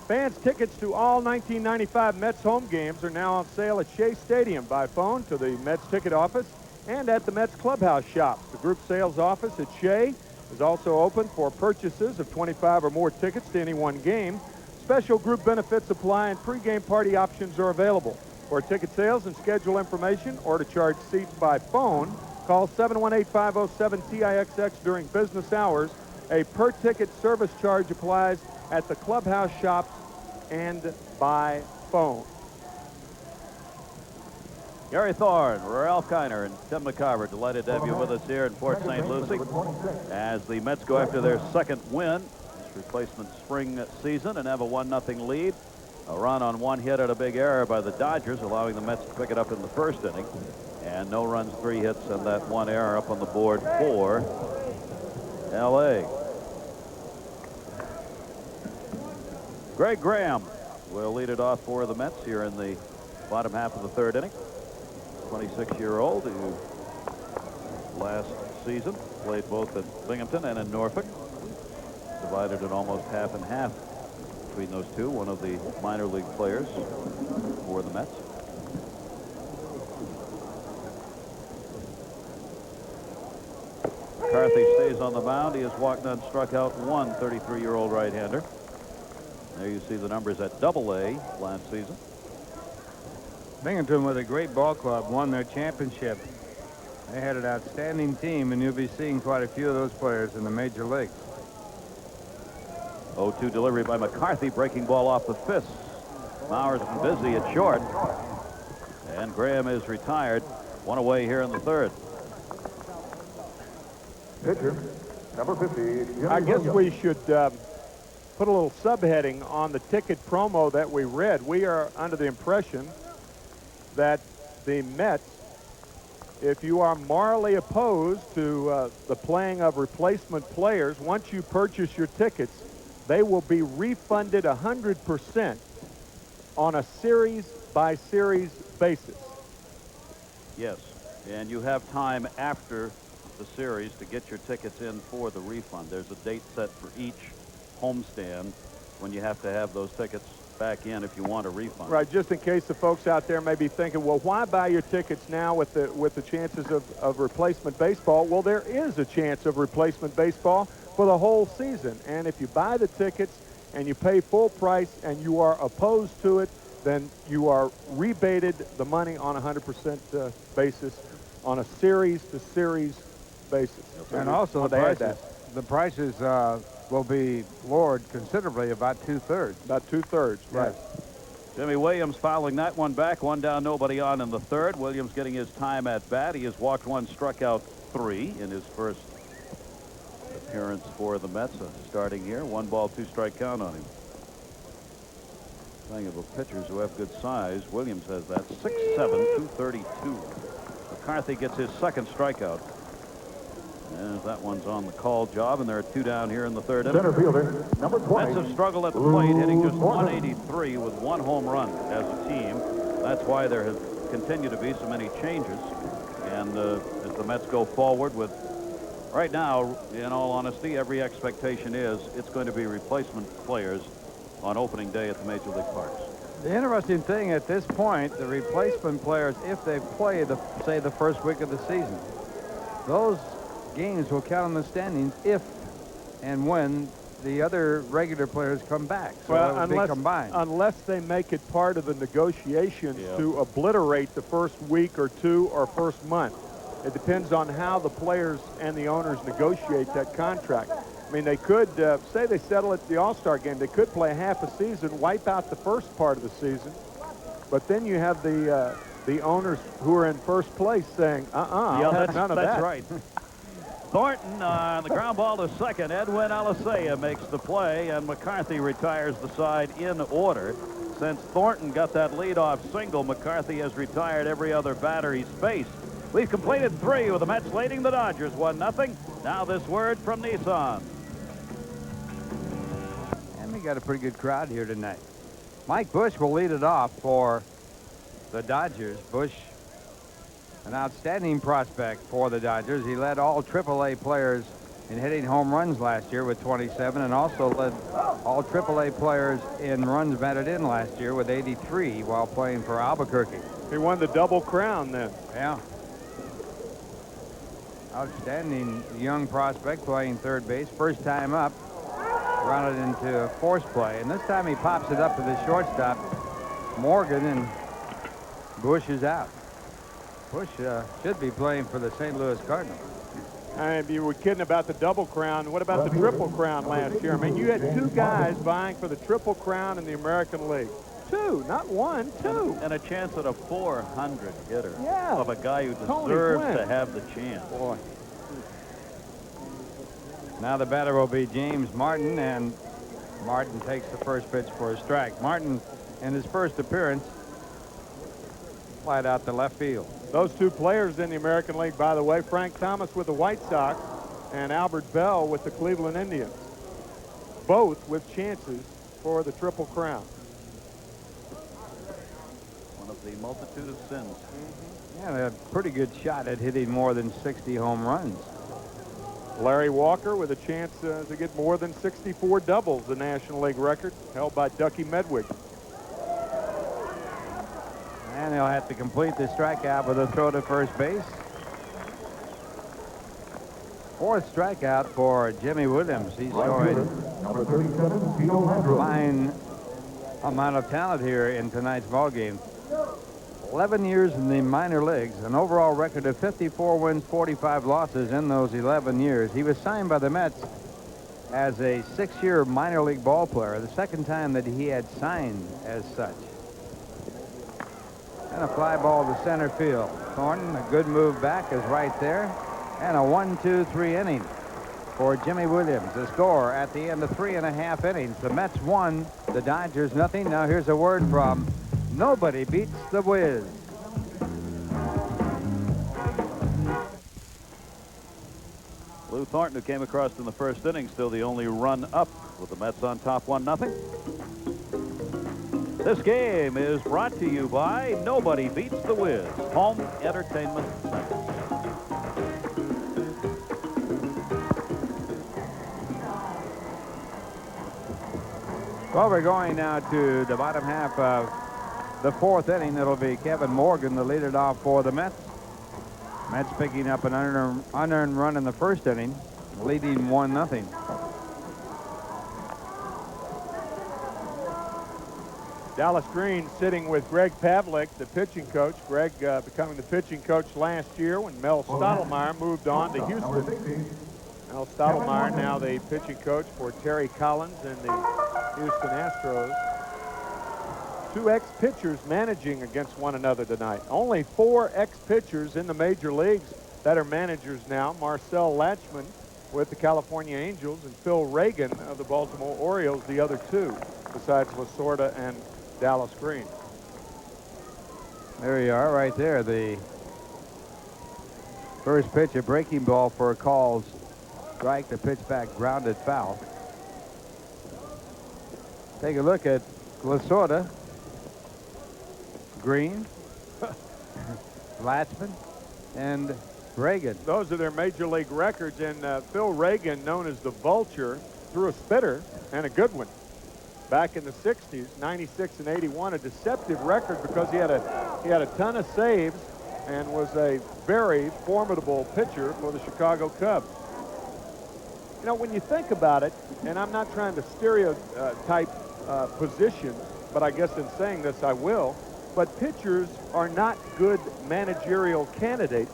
Fans' tickets to all 1995 Mets home games are now on sale at Shea Stadium by phone to the Mets ticket office and at the Mets clubhouse shops. The group sales office at Shea is also open for purchases of 25 or more tickets to any one game. Special group benefits apply and pregame party options are available. For ticket sales and schedule information or to charge seats by phone, call 718-507-TIXX during business hours. A per-ticket service charge applies at the clubhouse shops and by phone. Gary Thorne, Ralph Kiner, and Tim McCarver, delighted to have you with us here in Port St. Lucie as the Mets go after their second win this replacement spring season and have a 1-0 lead. A run on one hit and a big error by the Dodgers, allowing the Mets to pick it up in the first inning. And no runs, 3 hits, and that one error up on the board for L.A. Greg Graham will lead it off for the Mets here in the bottom half of the third inning. 26-year-old who last season played both at Binghamton and in Norfolk. Divided it almost half and half between those two, one of the minor league players for the Mets. McCarthy stays on the mound. He has walked and struck out one 33-year-old right-hander. There you see the numbers at AA last season. Binghamton, with a great ball club, won their championship. They had an outstanding team, and you'll be seeing quite a few of those players in the major leagues. 0-2 delivery by McCarthy, breaking ball off the fist. Mauer's been busy at short. And Graham is retired. One away here in the third. Pitcher, number 50. I guess we should put a little subheading on the ticket promo that we read. We are under the impression that the Mets, if you are morally opposed to the playing of replacement players, once you purchase your tickets, they will be refunded 100% on a series-by-series basis. Yes, and you have time after the series to get your tickets in for the refund. There's a date set for each homestand when you have to have those tickets back in if you want a refund. Right, just in case the folks out there may be thinking, well, why buy your tickets now with the chances of replacement baseball? Well, there is a chance of replacement baseball for the whole season. And if you buy the tickets and you pay full price and you are opposed to it, then you are rebated the money on a 100% basis on a series-to-series basis. And also the prices will be lowered considerably, about 2/3. About 2/3, right. Jimmy Williams fouling that one back. One down, nobody on in the third. Williams getting his time at bat. He has walked one, struck out 3 in his first appearance for the Mets. Starting here, 1 ball, 2 strike count on him. Playing of pitchers who have good size. Williams has that 6'7", 232. McCarthy gets his second strikeout. And that one's on the call job, and there are 2 down here in the third inning. Center fielder, number 20. Mets have struggled at the plate, hitting just 183 with 1 home run as a team. That's why there has continued to be so many changes. And as the Mets go forward with, right now, in all honesty, every expectation is it's going to be replacement players on opening day at the Major League Parks. The interesting thing at this point, the replacement players, if they play, say, the first week of the season, those games will count on the standings if and when the other regular players come back. So well, unless they make it part of the negotiations to obliterate the first week or 2 or first month. It depends on how the players and the owners negotiate that contract. I mean, they could, say they settle at the All-Star game, they could play half a season, wipe out the first part of the season, but then you have the owners who are in first place saying, none of that. That's right. Thornton on the ground ball to second. Edwin Alicea makes the play, and McCarthy retires the side in order. Since Thornton got that leadoff single, McCarthy has retired every other batter he's faced. We've completed 3 with the Mets leading the Dodgers 1-0. Now this word from Nissan. And we got a pretty good crowd here tonight. Mike Busch will lead it off for the Dodgers. Busch, an outstanding prospect for the Dodgers. He led all AAA players in hitting home runs last year with 27, and also led all AAA players in runs batted in last year with 83 while playing for Albuquerque. He won the double crown then. Yeah. Outstanding young prospect playing third base. First time up, grounded into force play, and this time he pops it up to the shortstop, Morgan, and Busch is out. Busch should be playing for the St. Louis Cardinals. And you were kidding about the double crown. What about the triple crown last year? I mean, you had two guys vying for the triple crown in the American League. Two, not one, two. And a chance at a 400 hitter. Yeah. Of a guy who Tony deserves Gwynn. to have the chance. Boy. Now the batter will be James Martin, and Martin takes the first pitch for a strike. Martin, in his first appearance, flied out to left field. Those two players in the American League, by the way, Frank Thomas with the White Sox and Albert Bell with the Cleveland Indians, both with chances for the Triple Crown. One of the multitude of sins. Yeah, a pretty good shot at hitting more than 60 home runs. Larry Walker with a chance to get more than 64 doubles, the National League record, held by Ducky Medwig. And he'll have to complete the strikeout with a throw to first base. Fourth strikeout for Jimmy Williams. He's showing Number 37, Tito Landrum. fine amount of talent here in tonight's ball game. 11 years in the minor leagues, an overall record of 54 wins, 45 losses in those 11 years. He was signed by the Mets as a 6-year minor league ball player, the second time that he had signed as such. And a fly ball to center field. Thornton, a good move back, is right there. And a 1-2-3 inning for Jimmy Williams. The score at the end of 3.5 innings. The Mets won, the Dodgers nothing. Now here's a word from Nobody Beats the Wiz. Lou Thornton, who came across in the first inning, still the only run up with the Mets on top 1-0. This game is brought to you by Nobody Beats the Wiz, Home Entertainment Center. Well, we're going now to the bottom half of the fourth inning. It'll be Kevin Morgan, the leader off for the Mets. Mets picking up an unearned run in the first inning, leading 1-0. Dallas Green sitting with Greg Pavlik, the pitching coach. Greg becoming the pitching coach last year when Mel Stottlemyre moved on to Houston. Mel Stottlemyre now the pitching coach for Terry Collins and the Houston Astros. Two ex-pitchers managing against one another tonight. Only 4 ex-pitchers in the major leagues that are managers now. Marcel Latchman with the California Angels and Phil Reagan of the Baltimore Orioles, the other two, besides Lasorda and Dallas Green. There you are, right there. The first pitch, a breaking ball for a called strike. The pitch back grounded foul. Take a look at Lasorda, Green, Latchman, and Reagan. Those are their major league records, and Phil Reagan, known as the Vulture, threw a spitter and a good one back in the 60s, 96 and 81, a deceptive record because he had a ton of saves and was a very formidable pitcher for the Chicago Cubs. You know, when you think about it, and I'm not trying to stereotype positions, but I guess in saying this I will, but pitchers are not good managerial candidates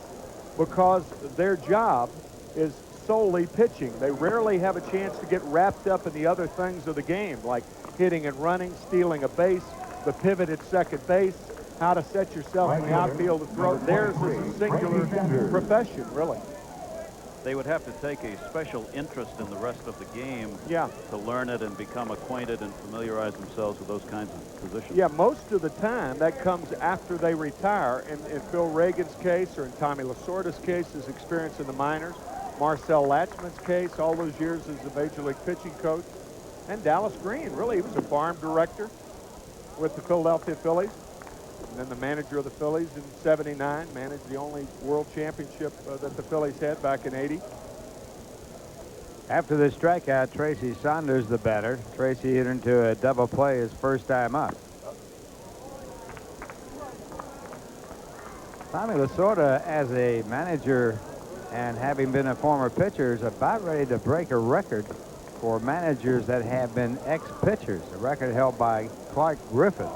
because their job is solely pitching. They rarely have a chance to get wrapped up in the other things of the game, like hitting and running, stealing a base, the pivot at second base, how to set yourself in the outfield to throw. Theirs is a singular profession, really. They would have to take a special interest in the rest of the game to learn it and become acquainted and familiarize themselves with those kinds of positions. Yeah, most of the time that comes after they retire. In Phil Reagan's case, or in Tommy Lasorda's case, his experience in the minors, Marcel Latchman's case, all those years as a major league pitching coach, and Dallas Green, really, he was a farm director with the Philadelphia Phillies. And then the manager of the Phillies in '79 managed the only world championship that the Phillies had back in '80. After the strikeout, Tracy Saunders, the batter. Tracy hit into a double play his first time up. Tommy Lasorda, as a manager and having been a former pitcher, is about ready to break a record for managers that have been ex-pitchers, a record held by Clark Griffith.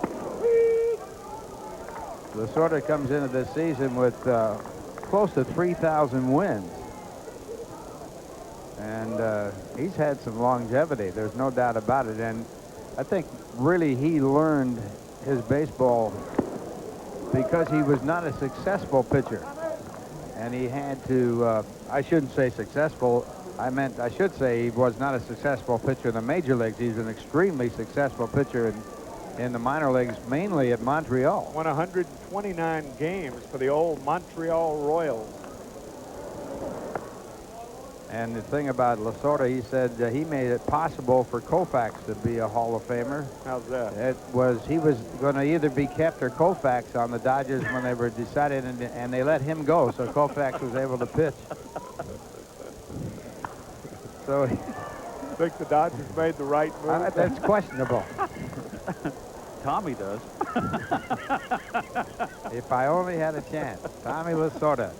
Lasorda comes into this season with close to 3,000 wins. And he's had some longevity. There's no doubt about it. And I think really he learned his baseball because he was not a successful pitcher. And he had to, I shouldn't say successful, I should say he was not a successful pitcher in the major leagues. He's an extremely successful pitcher in the minor leagues, mainly at Montreal. Won 129 games for the old Montreal Royals. And the thing about Lasorda, he said he made it possible for Koufax to be a Hall of Famer. How's that? He was going to either be kept or Koufax on the Dodgers when they were decided, and they let him go, so Koufax was able to pitch. So I think the Dodgers made the right move. that's questionable. Tommy does. If I only had a chance. Tommy Lasorda.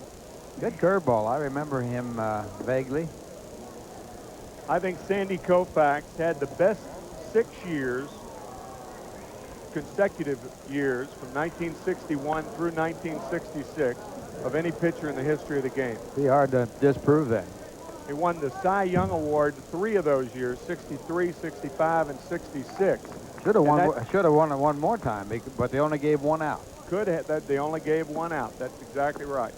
Good curveball. I remember him vaguely. I think Sandy Koufax had the best 6 years, consecutive years, from 1961 through 1966 of any pitcher in the history of the game. Be hard to disprove that. He won the Cy Young Award 3 of those years, 63, 65, and 66. Should have won it one more time, but they only gave one out. Could have that. They only gave one out. That's exactly right.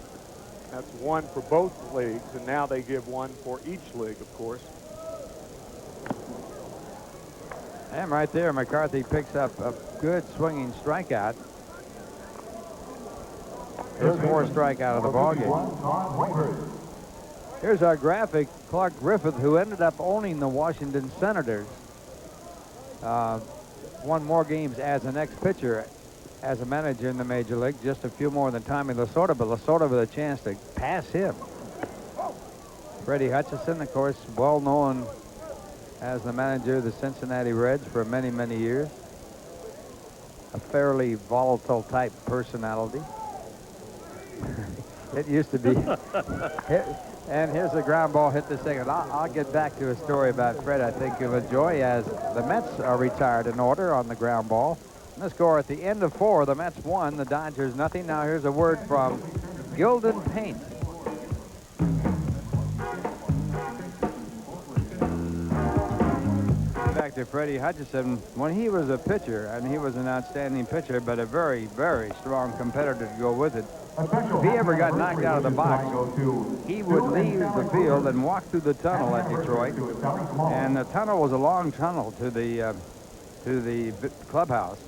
That's one for both leagues, and now they give one for each league, of course. And right there, McCarthy picks up a good swinging strikeout. His fourth strikeout of the ballgame. Here's our graphic. Clark Griffith, who ended up owning the Washington Senators, won more games as an ex-pitcher as a manager in the major league, just a few more than Tommy Lasorda, but Lasorda with a chance to pass him. Freddie Hutchison, of course, well known as the manager of the Cincinnati Reds for many, many years. A fairly volatile type personality. It used to be. And here's the ground ball hit the second. I'll get back to a story about Fred I think you'll enjoy, as the Mets are retired in order on the ground ball. And the score at the end of 4, the Mets won, the Dodgers nothing. Now here's a word from Gilden Paint. Back to Freddie Hutchison. When he was a pitcher, and he was an outstanding pitcher, but a very, very strong competitor to go with it. If he ever got knocked out of the box, he would leave the field and walk through the tunnel at Detroit. And the tunnel was a long tunnel to the clubhouse.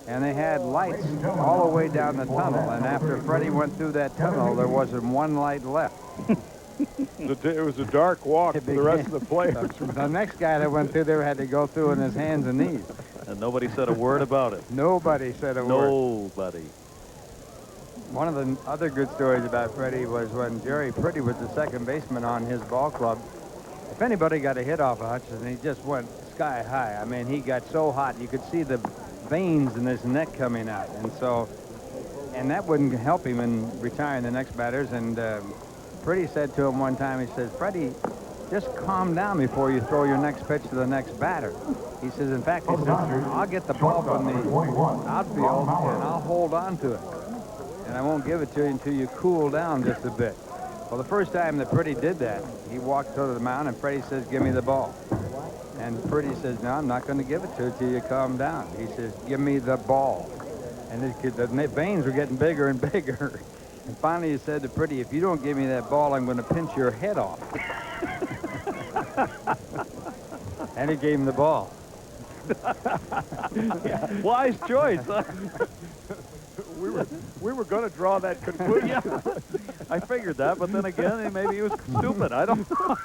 And they had lights all the way down the tunnel. And after Freddie went through that tunnel, there wasn't one light left. It was a dark walk for the rest of the players. The next guy that went through there had to go through on his hands and knees. And nobody said a word about it. Nobody said a word. Nobody. One of the other good stories about Freddie was when Jerry Priddy was the second baseman on his ball club. If anybody got a hit off of Hutchison, he just went sky high. I mean, he got so hot, you could see the veins in his neck coming out. And that wouldn't help him in retiring the next batters. And Priddy said to him one time, he says, "Freddie, just calm down before you throw your next pitch to the next batter." He says, in fact, he says, "I'll get the ball from the outfield and I'll hold on to it. And I won't give it to you until you cool down just a bit." Well, the first time that Priddy did that, he walked to the mound and Freddie says, "Give me the ball." And Priddy says, "No, I'm not going to give it to you till you calm down." He says, "Give me the ball." And the veins were getting bigger and bigger. And finally he said to Priddy, "If you don't give me that ball, I'm going to pinch your head off." And he gave him the ball. Yeah, wise choice. We were going to draw that conclusion. Yeah, I figured that, but then again, maybe he was stupid. I don't know.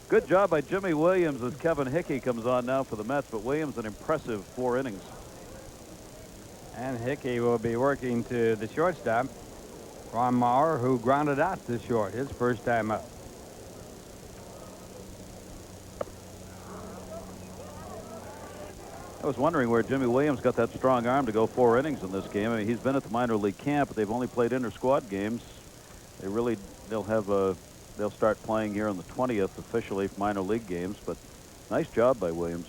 Good job by Jimmy Williams as Kevin Hickey comes on now for the Mets, but Williams an impressive 4 innings. And Hickey will be working to the shortstop, Ron Maurer, who grounded out to short his first time up. I was wondering where Jimmy Williams got that strong arm to go 4 innings in this game. I mean, he's been at the minor league camp, but they've only played inter-squad games. They'll start playing here on the 20th officially for minor league games, but nice job by Williams.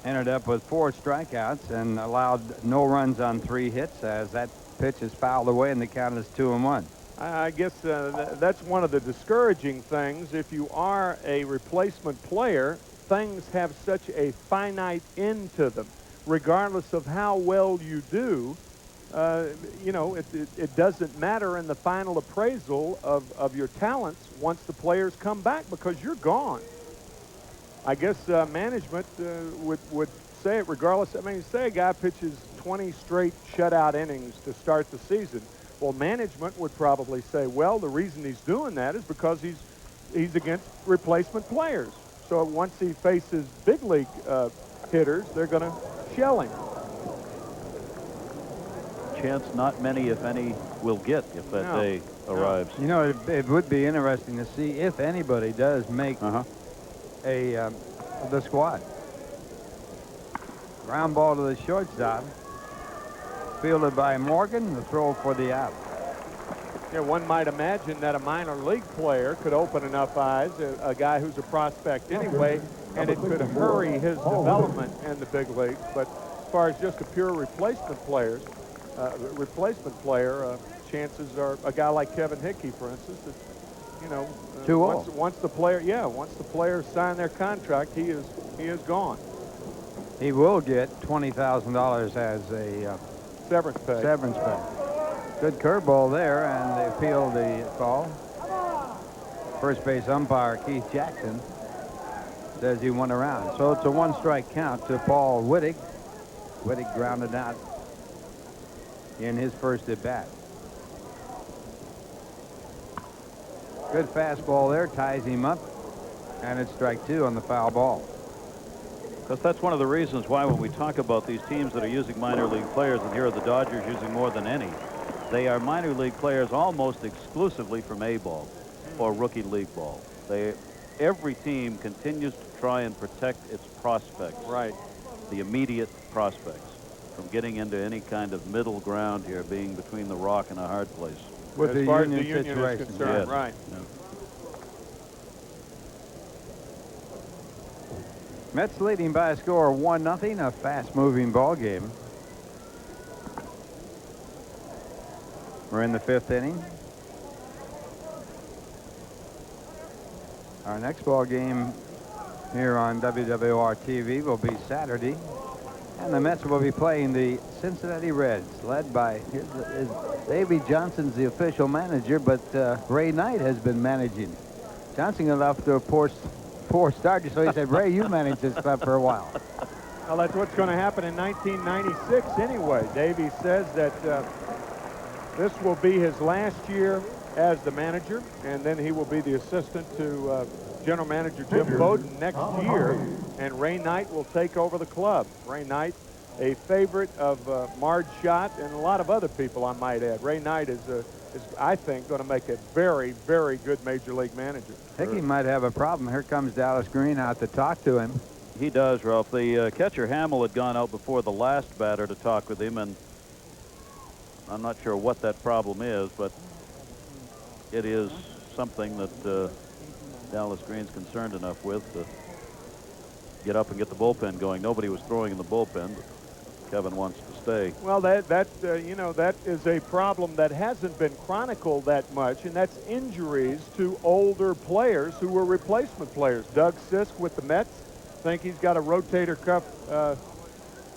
Ended up with 4 strikeouts and allowed no runs on 3 hits as that pitch is fouled away and the count is 2-1. I guess that's one of the discouraging things. If you are a replacement player, things have such a finite end to them. Regardless of how well you do, you know, it doesn't matter in the final appraisal of your talents once the players come back, because you're gone. I guess management would say it regardless. I mean, say a guy pitches 20 straight shutout innings to start the season. Well, management would probably say, well, the reason he's doing that is because he's against replacement players. So once he faces big league hitters, they're going to shell him. Chance not many, if any, will get if that day arrives. You know, it would be interesting to see if anybody does make the squad. Ground ball to the shortstop, fielded by Morgan, the throw for the out. Yeah, one might imagine that a minor league player could open enough eyes, a guy who's a prospect anyway, and it could hurry his development in the big leagues. But as far as just a pure replacement player, chances are a guy like Kevin Hickey, for instance, that, you know, once the players sign their contract, he is gone. He will get $20,000 as a severance pay. Good curveball there, and they appeal the call. First base umpire Keith Jackson says he won around. So it's a 1-strike count to Paul Wittig. Wittig grounded out in his first at bat. Good fastball there, ties him up, and it's strike 2 on the foul ball. Because that's one of the reasons why when we talk about these teams that are using minor league players, and here are the Dodgers using more than any, they are minor league players almost exclusively from A-ball or rookie league ball. Every team continues to try and protect its prospects. Right. The immediate prospects from getting into any kind of middle ground here, being between the rock and a hard place. With as far as the union is concerned, yes. right. Yeah. Mets leading by a score of 1-0, a fast-moving ball game. We're in the 5th inning. Our next ball game here on WWOR-TV will be Saturday, and the Mets will be playing the Cincinnati Reds, led by Davey Johnson's the official manager, but Ray Knight has been managing. Johnson got off to a poor start, so he said, Ray, you manage this club for a while. Well, that's what's going to happen in 1996 anyway. Davey says that this will be his last year as the manager, and then he will be the assistant to general manager Jim Bowden next year, and Ray Knight will take over the club. Ray Knight, a favorite of Marge Schott and a lot of other people, I might add. Ray Knight is I think, going to make a very, very good major league manager. Hickey might have a problem. Here comes Dallas Green out to talk to him. He does, Ralph. The catcher Hamill had gone out before the last batter to talk with him, and I'm not sure what that problem is, but it is something that Dallas Green's concerned enough with to get up and get the bullpen going. Nobody was throwing in the bullpen, but Kevin wants to stay. Well, you know, that is a problem that hasn't been chronicled that much, and that's injuries to older players who were replacement players. Doug Sisk with the Mets, think he's got a rotator cuff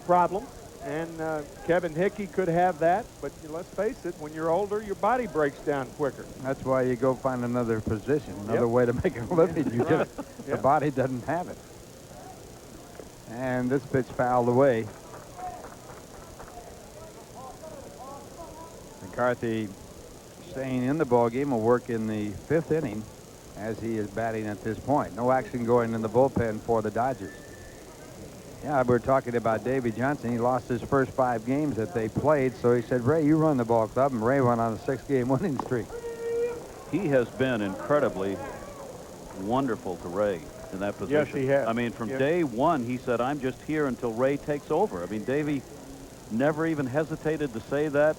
problem, and Kevin Hickey could have that, but let's face it, when you're older, your body breaks down quicker. That's why you go find another position, another way to make a living. You just, the body doesn't have it. And this pitch fouled away. McCarthy staying in the ballgame will work in the 5th inning as he is batting at this point. No action going in the bullpen for the Dodgers. Yeah, we're talking about Davy Johnson. He lost his first 5 games that they played, so he said, Ray, you run the ball club, and Ray went on a 6-game winning streak. He has been incredibly wonderful to Ray in that position. Yes, he has. I mean, from day one, he said, I'm just here until Ray takes over. I mean, Davy never even hesitated to say that.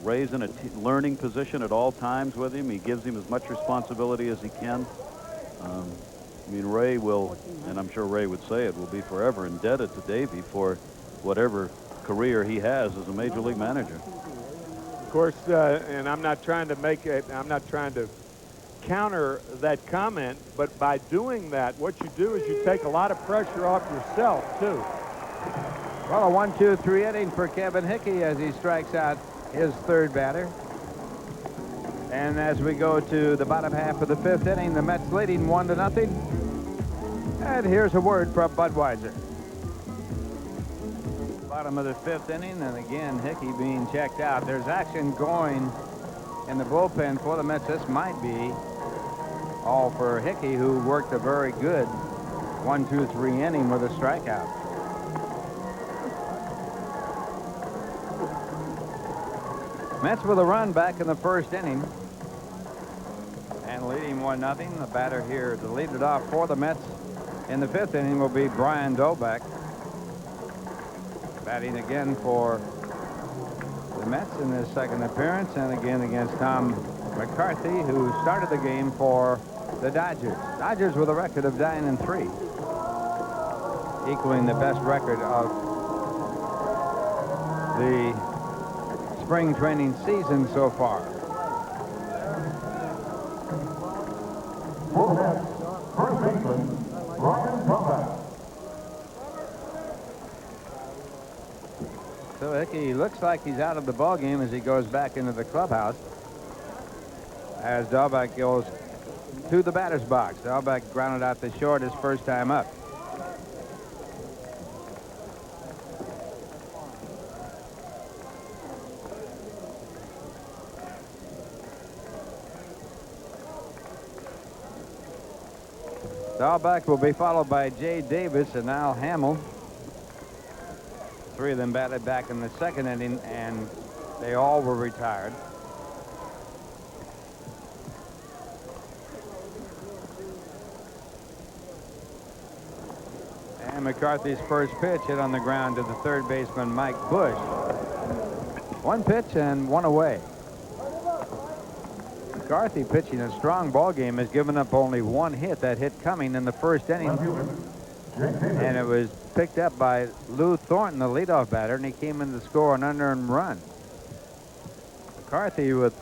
Ray's in a learning position at all times with him. He gives him as much responsibility as he can. I mean, Ray will, and I'm sure Ray would say it, will be forever indebted to Davy for whatever career he has as a major league manager. Of course, and I'm not trying to counter that comment, but by doing that, what you do is you take a lot of pressure off yourself, too. Well, a 1-2-3 inning for Kevin Hickey as he strikes out his 3rd batter. And as we go to the bottom half of the 5th inning, the Mets leading 1-0. And here's a word from Budweiser. Bottom of the 5th inning, and again, Hickey being checked out. There's action going in the bullpen for the Mets. This might be all for Hickey, who worked a very good 1-2-3 inning with a strikeout. Mets with a run back in the 1st inning. And leading 1-0. The batter here to lead it off for the Mets in the 5th inning will be Brian Baubach. Batting again for the Mets in his 2nd appearance, and again against Tom McCarthy, who started the game for the Dodgers. Dodgers with a record of 9-3, equaling the best record of the spring training season so far. For the Mets, first baseman, Brian Baubach. So Hickey looks like he's out of the ball game as he goes back into the clubhouse. As Baubach goes to the batter's box. Baubach grounded out the short his first time up. Baubach will be followed by Jay Davis and Al Hamill. 3 of them batted back in the 2nd inning, and they all were retired. And McCarthy's first pitch hit on the ground to the 3rd baseman, Mike Busch. 1 pitch and 1 away. McCarthy, pitching a strong ball game, has given up only 1 hit. That hit coming in the 1st inning. And it was picked up by Lou Thornton, the leadoff batter, and he came in to score an unearned run. McCarthy with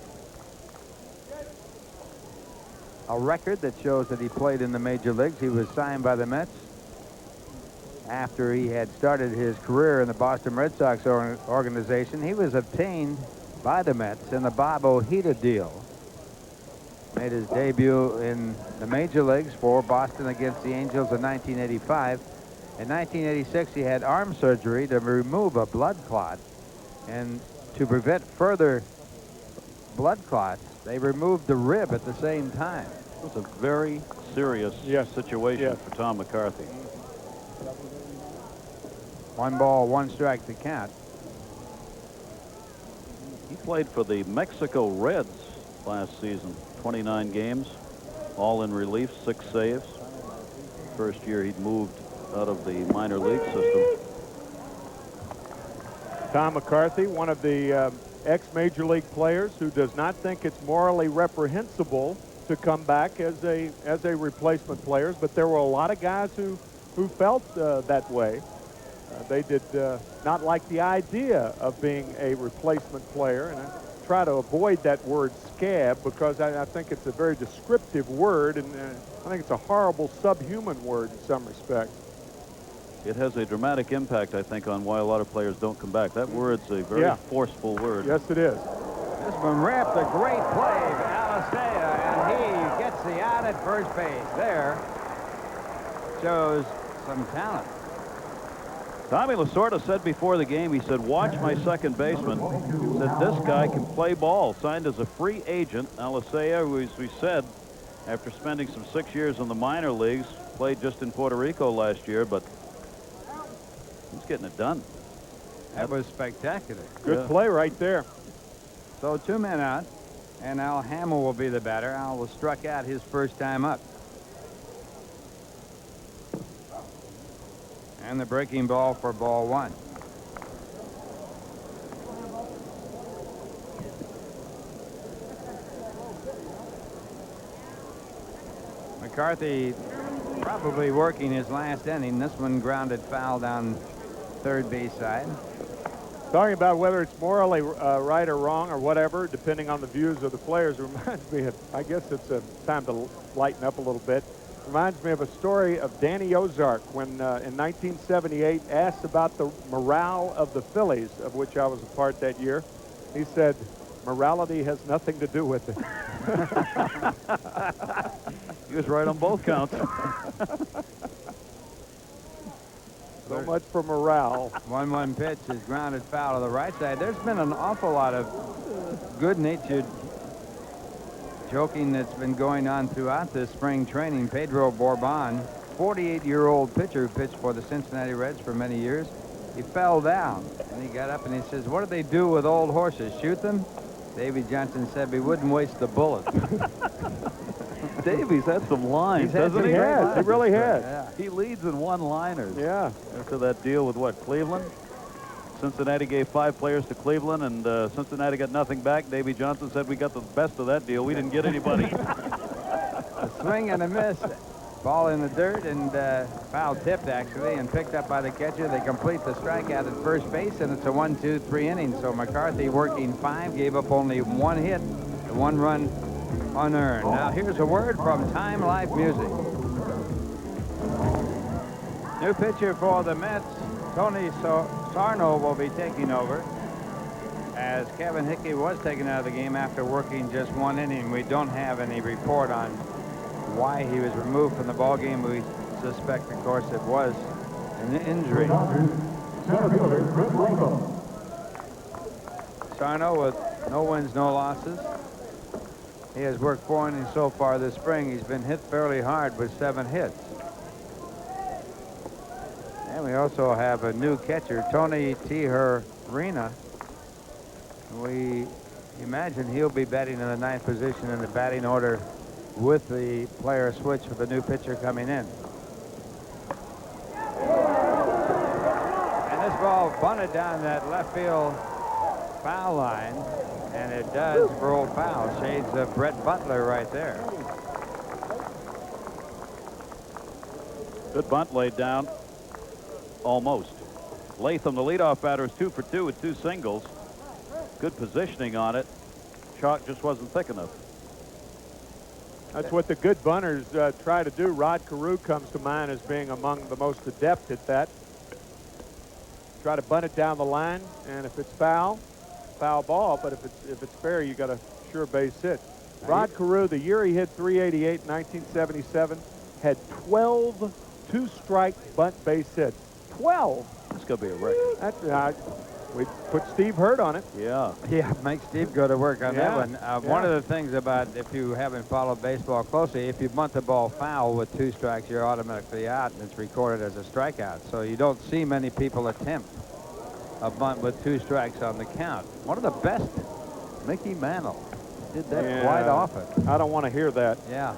a record that shows that he played in the major leagues. He was signed by the Mets after he had started his career in the Boston Red Sox organization. He was obtained by the Mets in the Bob Ojeda deal. Made his debut in the major leagues for Boston against the Angels in 1985. In 1986, he had arm surgery to remove a blood clot. And to prevent further blood clots, they removed the rib at the same time. It was a very serious situation for Tom McCarthy. 1 ball, 1 strike to count. He played for the Mexico Reds last season. 29 games, all in relief, 6 saves. First year he'd moved out of the minor league system. Tom McCarthy, one of the ex-major league players who does not think it's morally reprehensible to come back as a replacement player, but there were a lot of guys who felt that way. They did not like the idea of being a replacement player, and I try to avoid that word scab because I think it's a very descriptive word, and I think it's a horrible subhuman word in some respects. It has a dramatic impact, I think, on why a lot of players don't come back. That word's a very forceful word. Yes, it is. This one ripped, a great play for Alastea, and he gets the out at first base. There shows some talent. Tommy Lasorda said before the game, he said, watch my second baseman. He said, this guy can play ball. Signed as a free agent. Alastea, who, as we said, after spending some 6 years in the minor leagues, played just in Puerto Rico last year, but He's getting it done. That was spectacular. Good play right there. So 2 men out, and Al Hamill will be the batter. Al was struck out his first time up. And the breaking ball for ball 1. McCarthy probably working his last inning. This one grounded foul down third base side. Talking about whether it's morally right or wrong or whatever, depending on the views of the players, reminds me of, I guess it's a time to lighten up a little bit. Reminds me of a story of Danny Ozark when in 1978 asked about the morale of the Phillies, of which I was a part that year. He said, morality has nothing to do with it. He was right on both counts. So much for morale. 1-1 pitch is grounded foul to the right side. There's been an awful lot of good-natured joking that's been going on throughout this spring training. Pedro Borbon, 48-year-old pitcher who pitched for the Cincinnati Reds for many years. He fell down, and he got up and he says, what do they do with old horses? Shoot them? Davy Johnson said we wouldn't waste the bullet. Davies had some lines, doesn't he? He has. He really has. Yeah. He leads in one-liners. Yeah. After that deal with what, Cleveland? Cincinnati gave 5 players to Cleveland, and Cincinnati got nothing back. Davy Johnson said we got the best of that deal. We didn't get anybody. A swing and a miss. Ball in the dirt, and foul tipped, actually, and picked up by the catcher. They complete the strikeout at first base, and it's a 1-2-3 inning. So McCarthy working 5, gave up only 1 hit, 1 run unearned. Now here's a word from Time Life Music. New pitcher for the Mets, Tony Sarno, will be taking over, as Kevin Hickey was taken out of the game after working just 1 inning. We don't have any report on why he was removed from the ball game. We suspect, of course, it was an injury. Center fielder, Chris Latham. Sarno with no wins, no losses. He has worked 4 innings so far this spring. He's been hit fairly hard with 7 hits. And we also have a new catcher, Tony Tijerina. We imagine he'll be batting in the 9th position in the batting order with the player switch with the new pitcher coming in. And this ball bunted down that left field foul line, and it does roll foul. Shades of Brett Butler right there. Good bunt laid down. Almost. Latham, the leadoff batter, is 2 for 2 with 2 singles. Good positioning on it. Chalk just wasn't thick enough. That's what the good bunters try to do. Rod Carew comes to mind as being among the most adept at that. Try to bunt it down the line, and if it's foul, foul ball. But if it's fair, you got a sure base hit. Rod Carew, the year he hit 388 in 1977, had 12 2-strike bunt base hits. 12. It's going to be a record. That's we put Steve Hurt on it. Yeah. Yeah, make Steve go to work on that Yeah. one. One of the things about, if you haven't followed baseball closely, if you bunt the ball foul with 2 strikes, you're automatically out, and it's recorded as a strikeout. So you don't see many people attempt a bunt with 2 strikes on the count. One of the best, Mickey Mantle, did that quite often. I don't want to hear that. Yeah.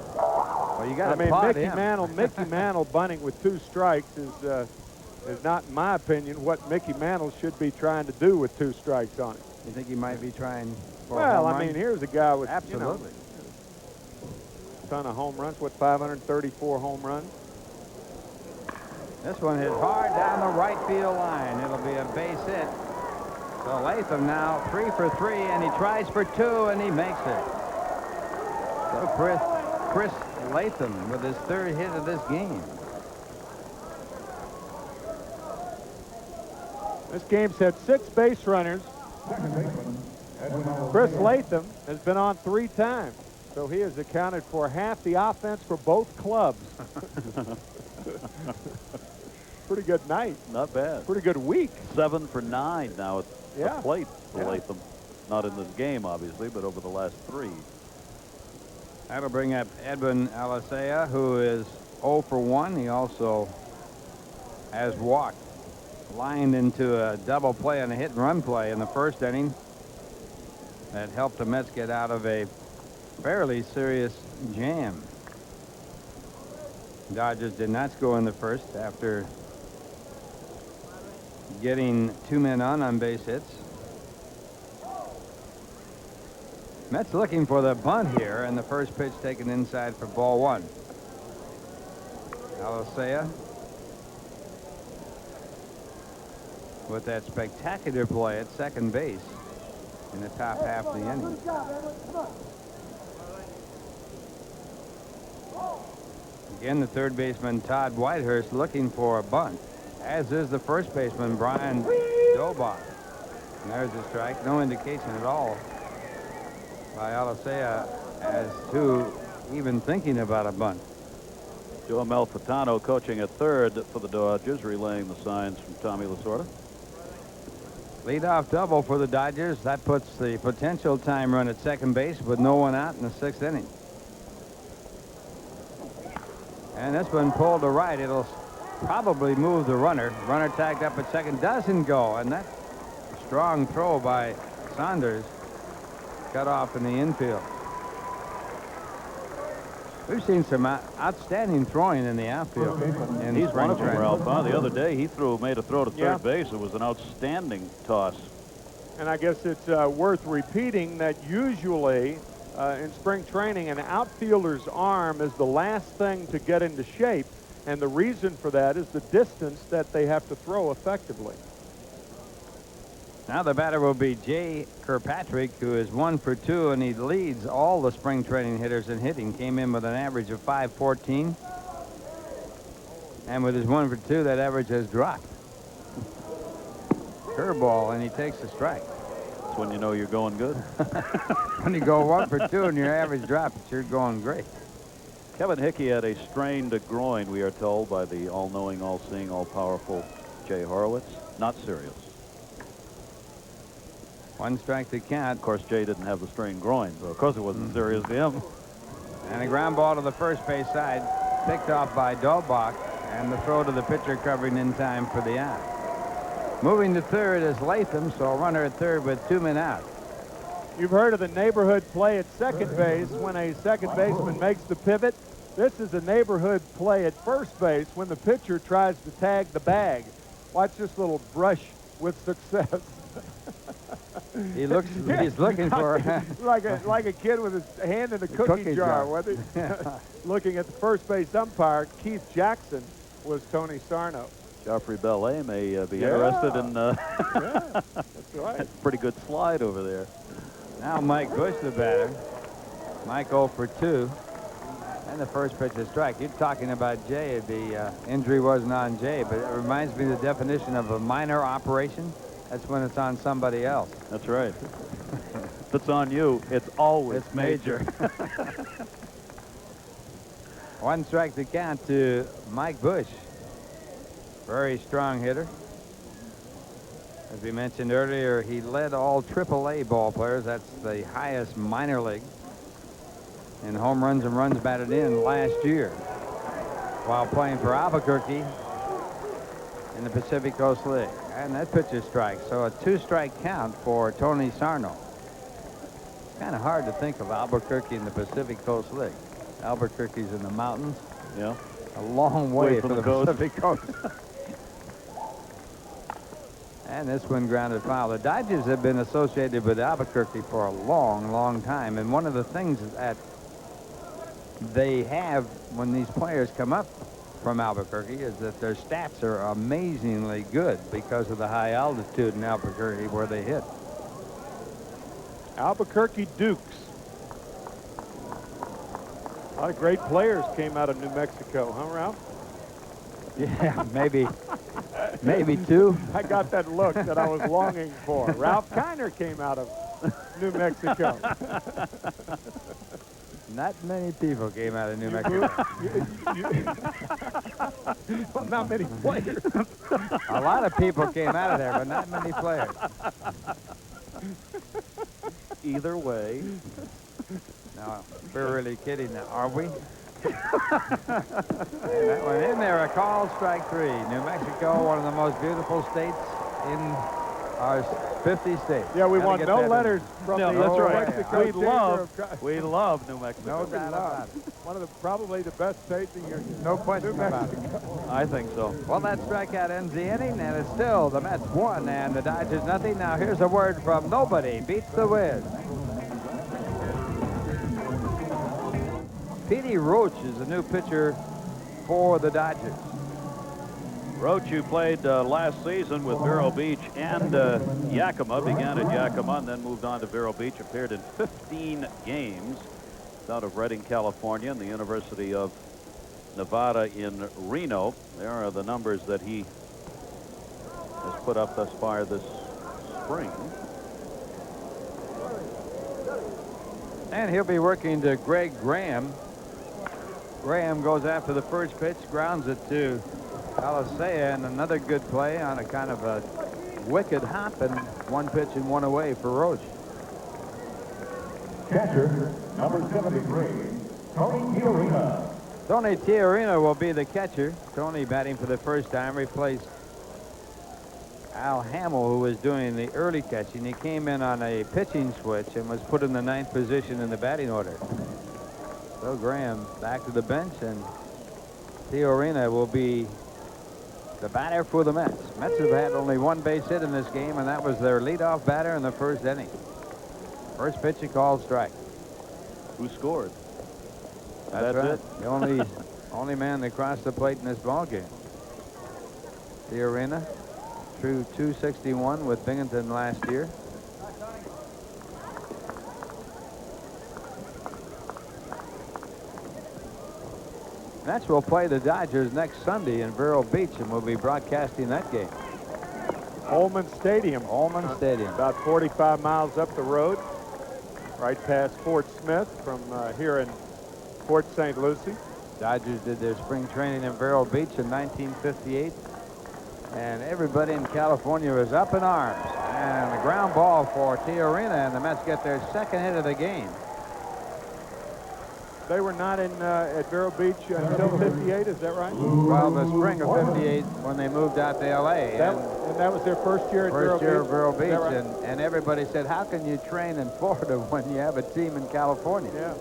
Well, you got to Mickey Mantle bunting with 2 strikes is not, in my opinion, what Mickey Mantle should be trying to do with 2 strikes on it. You think he might be trying for a Well, home I mean, run? here's a guy with, Absolutely. a ton of home runs. What, 534 home runs? This one hit hard down the right field line. It'll be a base hit. So Latham now 3 for 3, and he tries for 2, and he makes it. So Chris Latham with his 3rd hit of this game. This game's had 6 base runners. Chris Latham has been on 3 times, so he has accounted for half the offense for both clubs. Pretty good night. Not bad. Pretty good week. 7 for 9 now at the plate for Yeah. Latham. Not in this game, obviously, but over the last 3. That'll bring up Edwin Alicea, who is 0 for 1. He also has walked lined into a double play and a hit and run play in the first inning that helped the Mets get out of a fairly serious jam. Dodgers did not score in the first after getting 2 men on base hits. Mets looking for the bunt here, and the first pitch taken inside for ball 1. Alicea with that spectacular play at second base in the top half of the inning. Again, the third baseman Todd Whitehurst looking for a bunt, as is the first baseman Brian Baubach. And there's a strike. No indication at all by Alicea as to even thinking about a bunt. Joe Malfitano coaching at third for the Dodgers, relaying the signs from Tommy Lasorda. Leadoff double for the Dodgers. That puts the potential time run at second base with no one out in the 6th inning. And this one pulled to right. It'll probably move the runner. Runner tagged up at second doesn't go, and that strong throw by Saunders cut off in the infield. We've seen some outstanding throwing in the outfield. And he's one of them, Ralph. The other day he made a throw to third base. It was an outstanding toss. And I guess it's worth repeating that usually in spring training, an outfielder's arm is the last thing to get into shape. And the reason for that is the distance that they have to throw effectively. Now the batter will be Jay Kirkpatrick, who is 1 for 2, and he leads all the spring training hitters in hitting. Came in with an average of .514. And with his 1 for 2, that average has dropped. Curveball, and he takes a strike. That's when you know you're going good. When you go 1 for 2 and your average drops, you're going great. Kevin Hickey had a strained groin, we are told, by the all-knowing, all-seeing, all-powerful Jay Horowitz. Not serious. 1 strike to count. Of course, Jay didn't have the strained groin, so of course it wasn't serious to him. And a ground ball to the first base side, picked off by Baubach, and the throw to the pitcher covering in time for the out. Moving to third is Latham, so a runner at third with 2 men out. You've heard of the neighborhood play at second base when a second baseman makes the pivot. This is a neighborhood play at first base when the pitcher tries to tag the bag. Watch this little brush with success. He's looking for like a kid with his hand in a cookie jar. Looking at the first base umpire, Keith Jackson was Tony Sarno. Joffrey Ballet may be interested in. Yeah, that's right. That's a pretty good slide over there. Now Mike Busch, the batter. Mike 0 for 2. And the first pitch is strike. You're talking about Jay. The injury wasn't on Jay, but it reminds me of the definition of a minor operation. That's when it's on somebody else. That's right. If it's on you, it's always major. 1 strike to count to Mike Busch. Very strong hitter. As we mentioned earlier, he led all AAA ball players. That's the highest minor league in home runs and runs batted in last year, while playing for Albuquerque in the Pacific Coast League. And that pitch is strike. So a 2-strike count for Tony Sarno. It's kind of hard to think of Albuquerque in the Pacific Coast League. Albuquerque's in the mountains. Yeah. A long way from the coast. Pacific Coast. And this one grounded foul. The Dodgers have been associated with Albuquerque for a long, long time. And one of the things that they have when these players come up from Albuquerque is that their stats are amazingly good because of the high altitude in Albuquerque where they hit. Albuquerque Dukes. A lot of great players came out of New Mexico, huh, Ralph? Yeah, maybe 2. I got that look that I was longing for. Ralph Kiner came out of New Mexico. Not many people came out of New Mexico. Well, not many players. A lot of people came out of there, but not many players. Either way. No, we're really kidding now, are we? That went in there, a call, strike 3. New Mexico, one of the most beautiful states in our 50 states. Yeah, we Gotta want get no that in. letters from No, the that's old right. Mexico We Chamber love, of Co- we love New Mexico. No doubt about it. One of the probably the best states in your No question New about it. Mexico. I think so. Well, that strikeout ends the inning, and it's still the Mets 1 and the Dodgers nothing. Now, here's a word from nobody beats the Wiz. Petey Roach is the new pitcher for the Dodgers. Roach, who played last season with Vero Beach and Yakima, began at Yakima and then moved on to Vero Beach, appeared in 15 games out of Redding, California, and the University of Nevada in Reno. There are the numbers that he has put up thus far this spring. And he'll be working to Greg Graham. Graham goes after the first pitch, grounds it to Alisea, and another good play on a kind of a wicked hop, and one pitch and one away for Roach. Catcher, number 73, Tony Tiarina. Tony Tiarina will be the catcher. Tony batting for the first time, replaced Al Hamill, who was doing the early catching. He came in on a pitching switch and was put in the 9th position in the batting order. So Graham back to the bench, and Tiarina will be the batter for the Mets. Mets have had only one base hit in this game, and that was their leadoff batter in the first inning. First pitch, he called strike. Who scored? That's right. The only man that crossed the plate in this ball game. Tiarina threw .261 with Binghamton last year. Mets will play the Dodgers next Sunday in Vero Beach, and we'll be broadcasting that game. Holman Stadium. Holman Stadium. About 45 miles up the road, right past Fort Smith from here in Fort St. Lucie. Dodgers did their spring training in Vero Beach in 1958, and everybody in California was up in arms. And the ground ball for Tiarina, and the Mets get their second hit of the game. They were not in at Vero Beach until 58, is that right? Well, the spring of 58 when they moved out to L.A. And that was their first year at First year at Vero Beach, right? and everybody said, how can you train in Florida when you have a team in California? Yeah.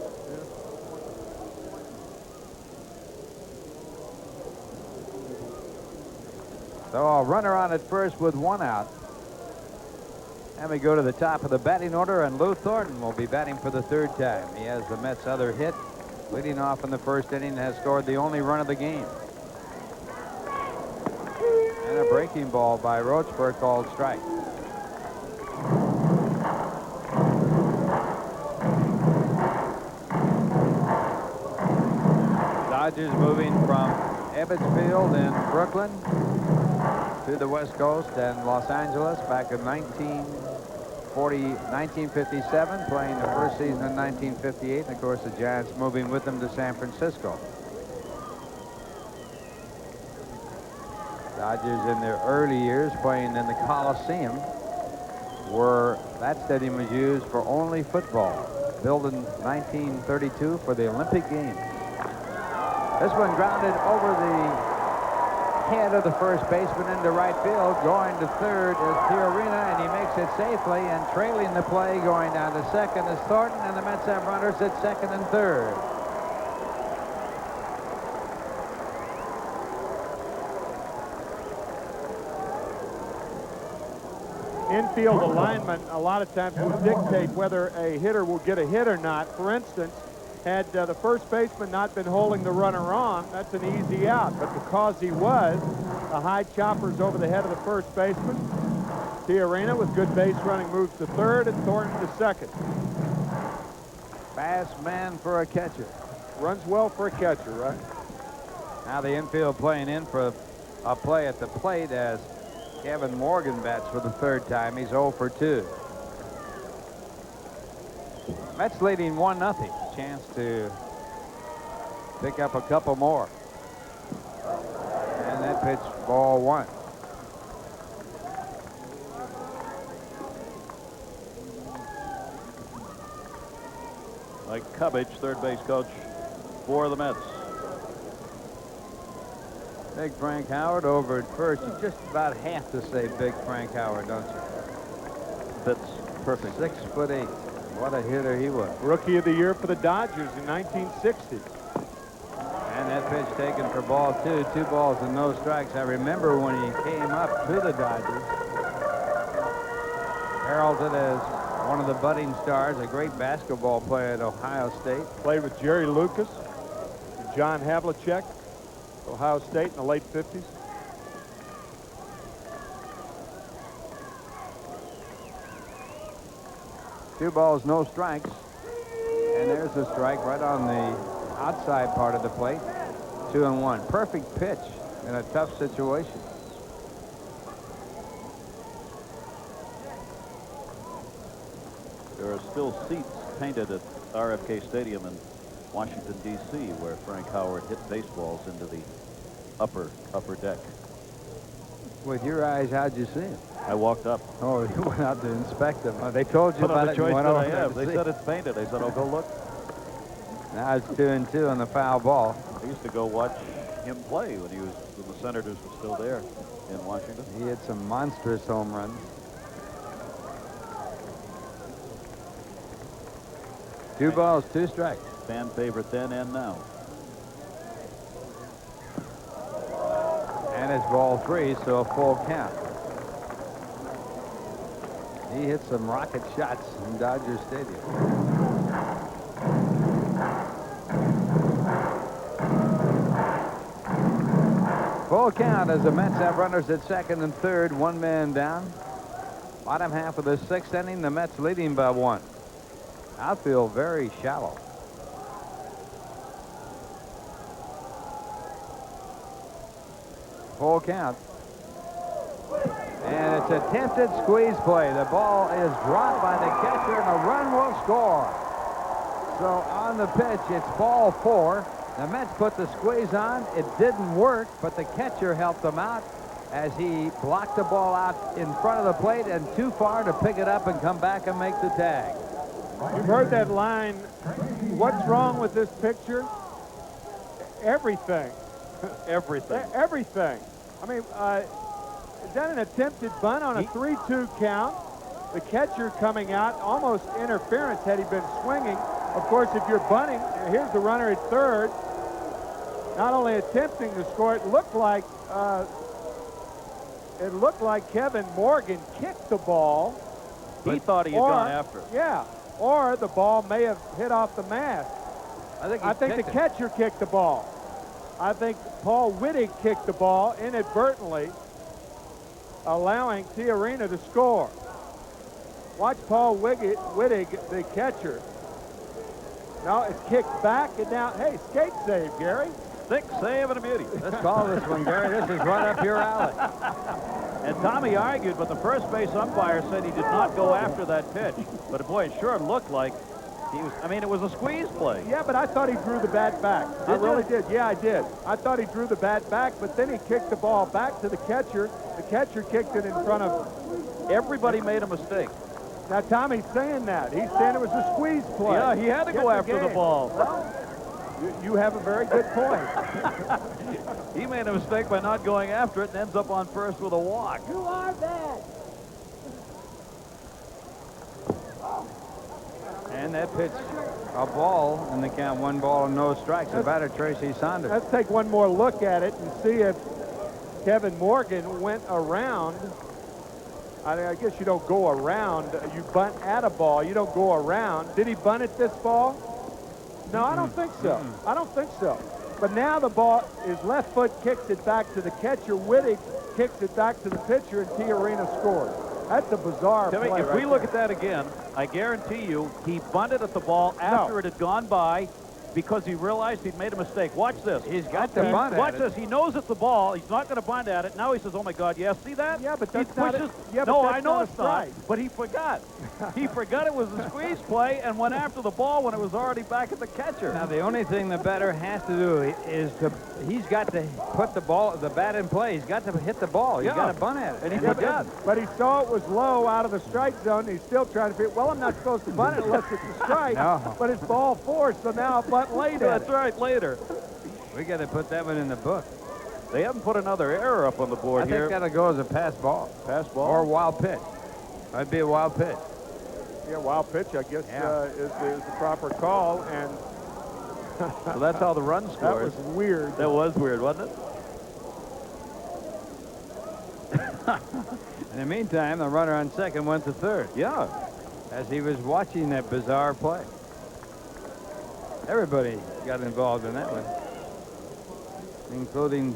So a runner on at first with one out. And we go to the top of the batting order, and Lou Thornton will be batting for the third time. He has the Mets' other hit, leading off in the first inning, has scored the only run of the game. And a breaking ball by Roach for a called strike. Dodgers moving from Ebbets Field in Brooklyn to the West Coast and Los Angeles back in 1957, playing the first season in 1958. And of course, the Giants moving with them to San Francisco. Dodgers in their early years playing in the Coliseum, where that stadium was used for only football, built in 1932 for the Olympic Games. This one grounded over the head of the first baseman into right field. Going to third is Tiarina, and he makes it safely, and trailing the play going down to second is Thornton, and the Mets have runners at second and third. Infield alignment a lot of times will dictate whether a hitter will get a hit or not. For instance, had the first baseman not been holding the runner on, that's an easy out. But because he was, the high chopper's over the head of the first baseman. Tiarina with good base running moves to third, and Thornton to second. Fast man for a catcher. Runs well for a catcher, right? Now the infield playing in for a play at the plate as Kevin Morgan bats for the third time. He's 0 for 2. Mets leading 1-0. Chance to pick up a couple more. And that pitch, ball 1. Mike Cubbage, third base coach for the Mets. Big Frank Howard over at first. You just about have to say Big Frank Howard, don't you? Fits perfect. 6'8". What a hitter he was. Rookie of the Year for the Dodgers in 1960. And that pitch taken for ball 2. 2 balls and no strikes. I remember when he came up to the Dodgers, heralded as one of the budding stars, a great basketball player at Ohio State. Played with Jerry Lucas and John Havlicek, Ohio State in the late 50s. Two balls, no strikes. And there's a strike right on the outside part of the plate. 2-1. Perfect pitch in a tough situation. There are still seats painted at RFK Stadium in Washington, D.C., where Frank Howard hit baseballs into the upper deck. With your eyes, how'd you see him? I walked up. Oh, you went out to inspect them. They told you about the it. choice You went that over I there have. to They see. said it's painted. I said, "I'll go look." Now it's 2-2 on the foul ball. I used to go watch him play when the Senators were still there in Washington. He hit some monstrous home runs. 2 balls, 2 strikes. Fan favorite then and now. And it's ball 3, so a full count. He hit some rocket shots in Dodger Stadium. Full count as the Mets have runners at second and third, 1 man down. Bottom half of the 6th inning, the Mets leading by 1. Outfield very shallow. Full count. And it's a attempted squeeze play. The ball is dropped by the catcher and a run will score. So on the pitch, it's ball 4. The Mets put the squeeze on. It didn't work, but the catcher helped them out as he blocked the ball out in front of the plate and too far to pick it up and come back and make the tag. You've heard that line, what's wrong with this picture? Everything. Everything. Everything. I mean, done an attempted bunt on a 3-2 count. The catcher coming out, almost interference had he been swinging. Of course, if you're bunting, here's the runner at third. Not only attempting to score, it looked like Kevin Morgan kicked the ball. He thought he had gone after it. Yeah, or the ball may have hit off the mask. I think the catcher kicked the ball. I think Paul Wittig kicked the ball inadvertently, allowing Tiarina to score. Watch Paul Wittig, the catcher. Now it's kicked back and now, hey, skate save, Gary. Thick save and a beauty. Let's call this one, Gary. This is right up your alley. And Tommy argued, but the first base umpire said he did not go after that pitch. But boy, it sure looked like he was. I mean, it was a squeeze play. Yeah, but I thought he drew the bat back. I really did. Yeah, I did. I thought he drew the bat back, but then he kicked the ball back to the catcher. The catcher kicked it in front of. Everybody made a mistake. Now Tommy's saying that. He's saying it was a squeeze play. Yeah, he had to go after the ball. Well, you have a very good point. He made a mistake by not going after it and ends up on first with a walk. You are bad. And that pitch, a ball in the count, 1 ball and no strikes. The batter, Tracy Saunders. Let's take one more look at it and see if Kevin Morgan went around. I guess you don't go around. You bunt at a ball. You don't go around. Did he bunt at this ball? No, I don't think so. I don't think so. But now the ball, his left foot kicks it back to the catcher. Wittig kicks it back to the pitcher, and Tiarina scores. That's a bizarre play. If we look at that again, I guarantee you he bunted at the ball after it had gone by because he realized he'd made a mistake. Watch this. He's got to bunt at it. Watch this. He knows it's the ball. He's not going to bunt at it. Now he says, oh, my God, yes, see that? Yeah, but that's he not pushes. yeah, no, but that's I know not it's not. But he forgot. He forgot it was a squeeze play and went after the ball when it was already back at the catcher. Now, the only thing the batter has to do is he's got to put the bat in play. He's got to hit the ball. He's got to bunt at it. And he forgot. But he saw it was low out of the strike zone. He's still trying to figure, well, I'm not supposed to bunt it unless it's a strike. No. But it's ball 4, so now I'll bunt bunt late. That's right, later. We got to put that one in the book. They haven't put another error up on the board I here. think that'll go as a pass ball. Pass ball. Or wild pitch. That'd be a wild pitch. Yeah, wild pitch, I guess, Yeah. is the proper call. And So that's how the run that scores. was weird. That was weird, wasn't it? In the meantime, the runner on second went to third Yeah. as he was watching that bizarre play. Everybody got involved in that one, including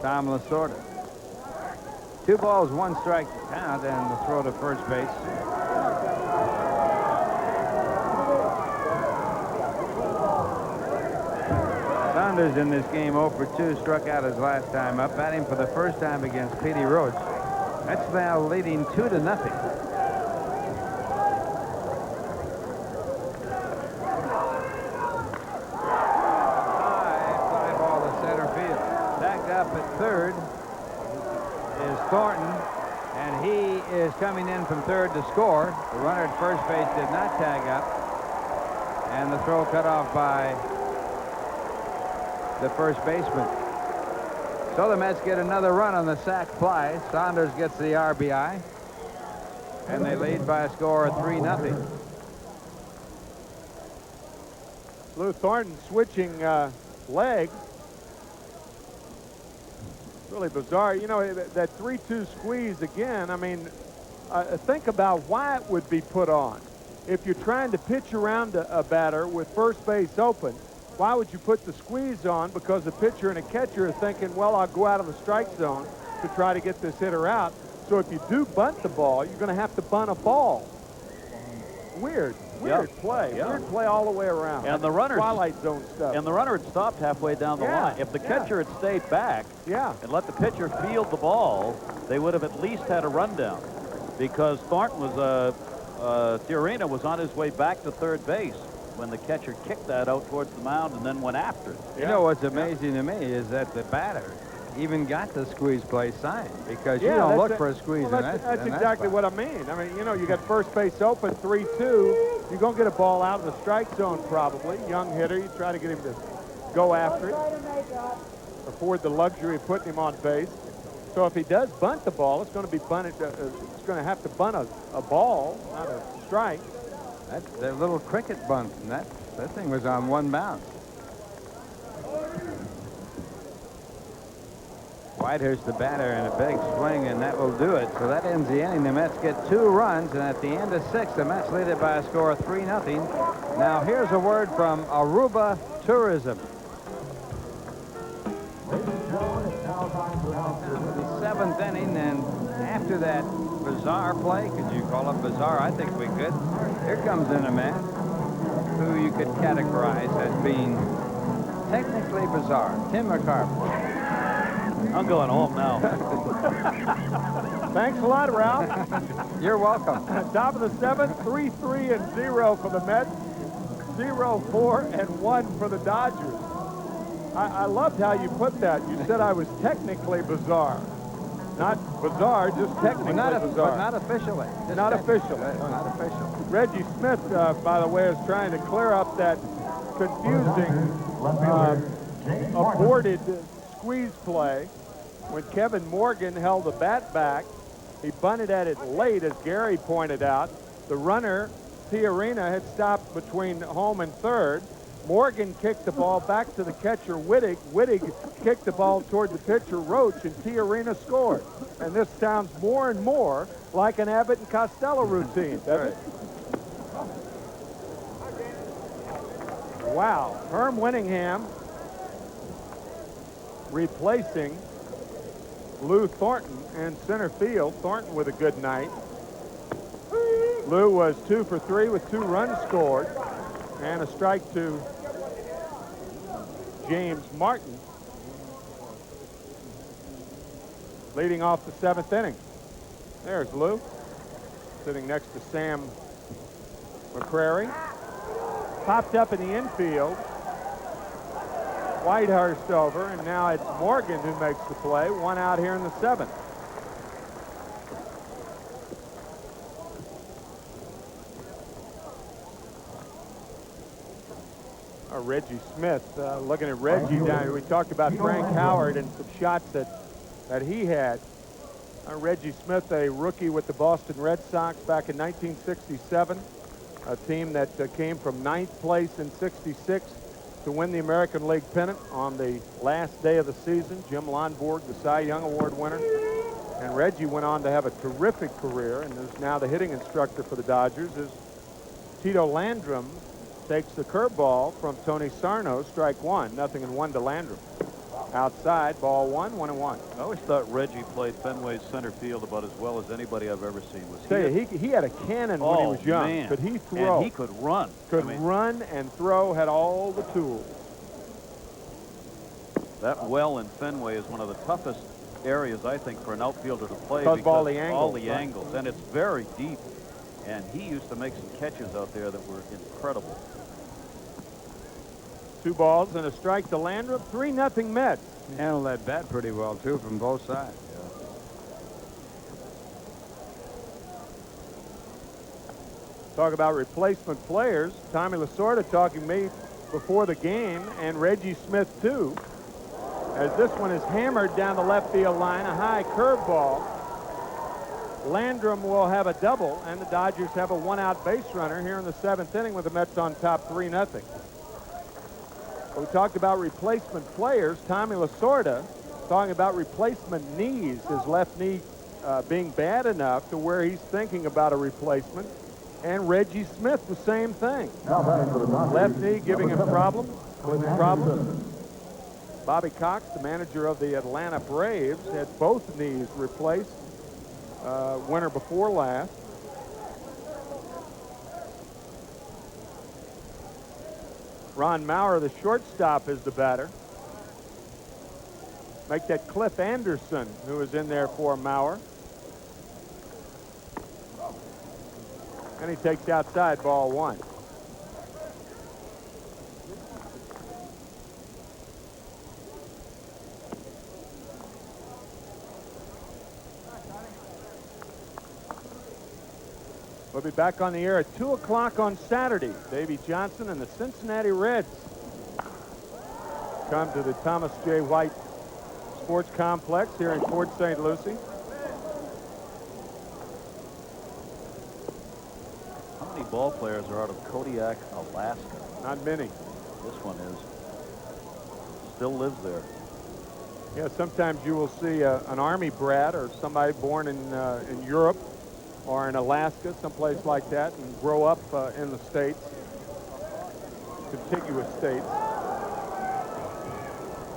Tom Lasorda. 2 balls, 1 strike to count, and the throw to first base. Saunders in this game 0 for 2, struck out his last time up, batting for the first time against Petey Roach. That's now leading 2-0. Fly ball to center field. Tagged up at third is Thornton, and he is coming in from third to score. The runner at first base did not tag up, and the throw cut off by the first baseman. So the Mets get another run on the sac fly. Saunders gets the RBI, and they lead by a score of 3-0. Lou Thornton switching legs. Really bizarre. You know, that 3-2 squeeze again, I mean, think about why it would be put on. If you're trying to pitch around a batter with first base open, why would you put the squeeze on? Because the pitcher and a catcher are thinking, well, I'll go out of the strike zone to try to get this hitter out. So if you do bunt the ball, you're going to have to bunt a ball. Weird play. Yeah. Weird play all the way around. And the runner, Twilight Zone stuff. and the runner had stopped halfway down the line. If the catcher had stayed back and let the pitcher field the ball, they would have at least had a rundown, because Thornton was Tiarena was on his way back to third base when the catcher kicked that out towards the mound and then went after it. You know what's amazing to me is that the batter even got the squeeze play signed, because you don't look for a squeeze in that. That's exactly what I mean. I mean, you know, you got first base open, 3-2. You're going to get a ball out of the strike zone probably. Young hitter, you try to get him to go after it. Afford the luxury of putting him on base. So if he does bunt the ball, it's going to be bunted. It's going to have to bunt a ball, not a strike. That's their little cricket bunt, and that thing was on 1 bounce. Whitehurst the batter and a big swing, and that will do it. So that ends the inning. The Mets get 2 runs, and at the end of 6, the Mets lead it by a score of 3-0. Now here's a word from Aruba Tourism. The 7th inning, and after that bizarre play, could you call it bizarre? I think we could. Here comes in a man who you could categorize as being technically bizarre. Tim McCarthy. I'm going home now. Thanks a lot, Ralph. You're welcome. Top of the 7th, 3-3-0 for the Mets, 0-4-1 for the Dodgers. I loved how you put that. You said I was technically bizarre. Not bizarre, just technically bizarre. Not officially. Not officially. Not official. Reggie Smith, by the way, is trying to clear up that confusing aborted squeeze play. When Kevin Morgan held the bat back, he bunted at it late, as Gary pointed out. The runner, Tiarena, had stopped between home and third. Morgan kicked the ball back to the catcher, Wittig. Wittig kicked the ball toward the pitcher, Roach, and Tiarena scored. And this sounds more and more like an Abbott and Costello routine, doesn't it? Wow. Herm Winningham replacing Lou Thornton in center field. Thornton with a good night. Lou was 2 for 3 with 2 runs scored and a strike to James Martin, leading off the 7th inning. There's Lou sitting next to Sam McCrary. Popped up in the infield. Whitehurst over, and now it's Morgan who makes the play. 1 out here in the 7th. Reggie Smith. Looking at Reggie down here, we talked about Frank Howard and some shots that he had. Reggie Smith, a rookie with the Boston Red Sox back in 1967, a team that came from 9th place in '66 to win the American League pennant on the last day of the season. Jim Lonborg, the Cy Young Award winner. And Reggie went on to have a terrific career and is now the hitting instructor for the Dodgers. As Tito Landrum takes the curveball from Tony Sarno, strike one, 0-1 to Landrum. Outside, ball one, 1-1. I always thought Reggie played Fenway's center field about as well as anybody I've ever seen. He had a cannon when he was young. Man. Could he throw? And he could run. Run and throw, had all the tools. That well in Fenway is one of the toughest areas, I think, for an outfielder to play because of all the angles, and it's very deep. And he used to make some catches out there that were incredible. 2 balls and a strike to Landrum. 3-0 Mets. Handled that bat pretty well, too, from both sides. Talk about replacement players. Tommy Lasorda talking to me before the game, and Reggie Smith, too, as this one is hammered down the left field line, a high curveball. Landrum will have a double, and the Dodgers have a 1-out base runner here in the 7th inning with the Mets on top 3-0. We talked about replacement players. Tommy Lasorda talking about replacement knees, his left knee being bad enough to where he's thinking about a replacement. And Reggie Smith, the same thing. Left knee giving him problems. Bobby Cox, the manager of the Atlanta Braves, had both knees replaced winter before last. Ron Maurer, the shortstop, is the batter. Make that Cliff Anderson, who is in there for Maurer. And he takes outside, ball one. We'll be back on the air at 2 o'clock on Saturday. Davey Johnson and the Cincinnati Reds come to the Thomas J. White Sports Complex here in Port St. Lucie. How many ball players are out of Kodiak, Alaska? Not many. This one is. Still lives there. Yeah, sometimes you will see an Army brat or somebody born in Europe or in Alaska, someplace like that, and grow up in the States, contiguous states.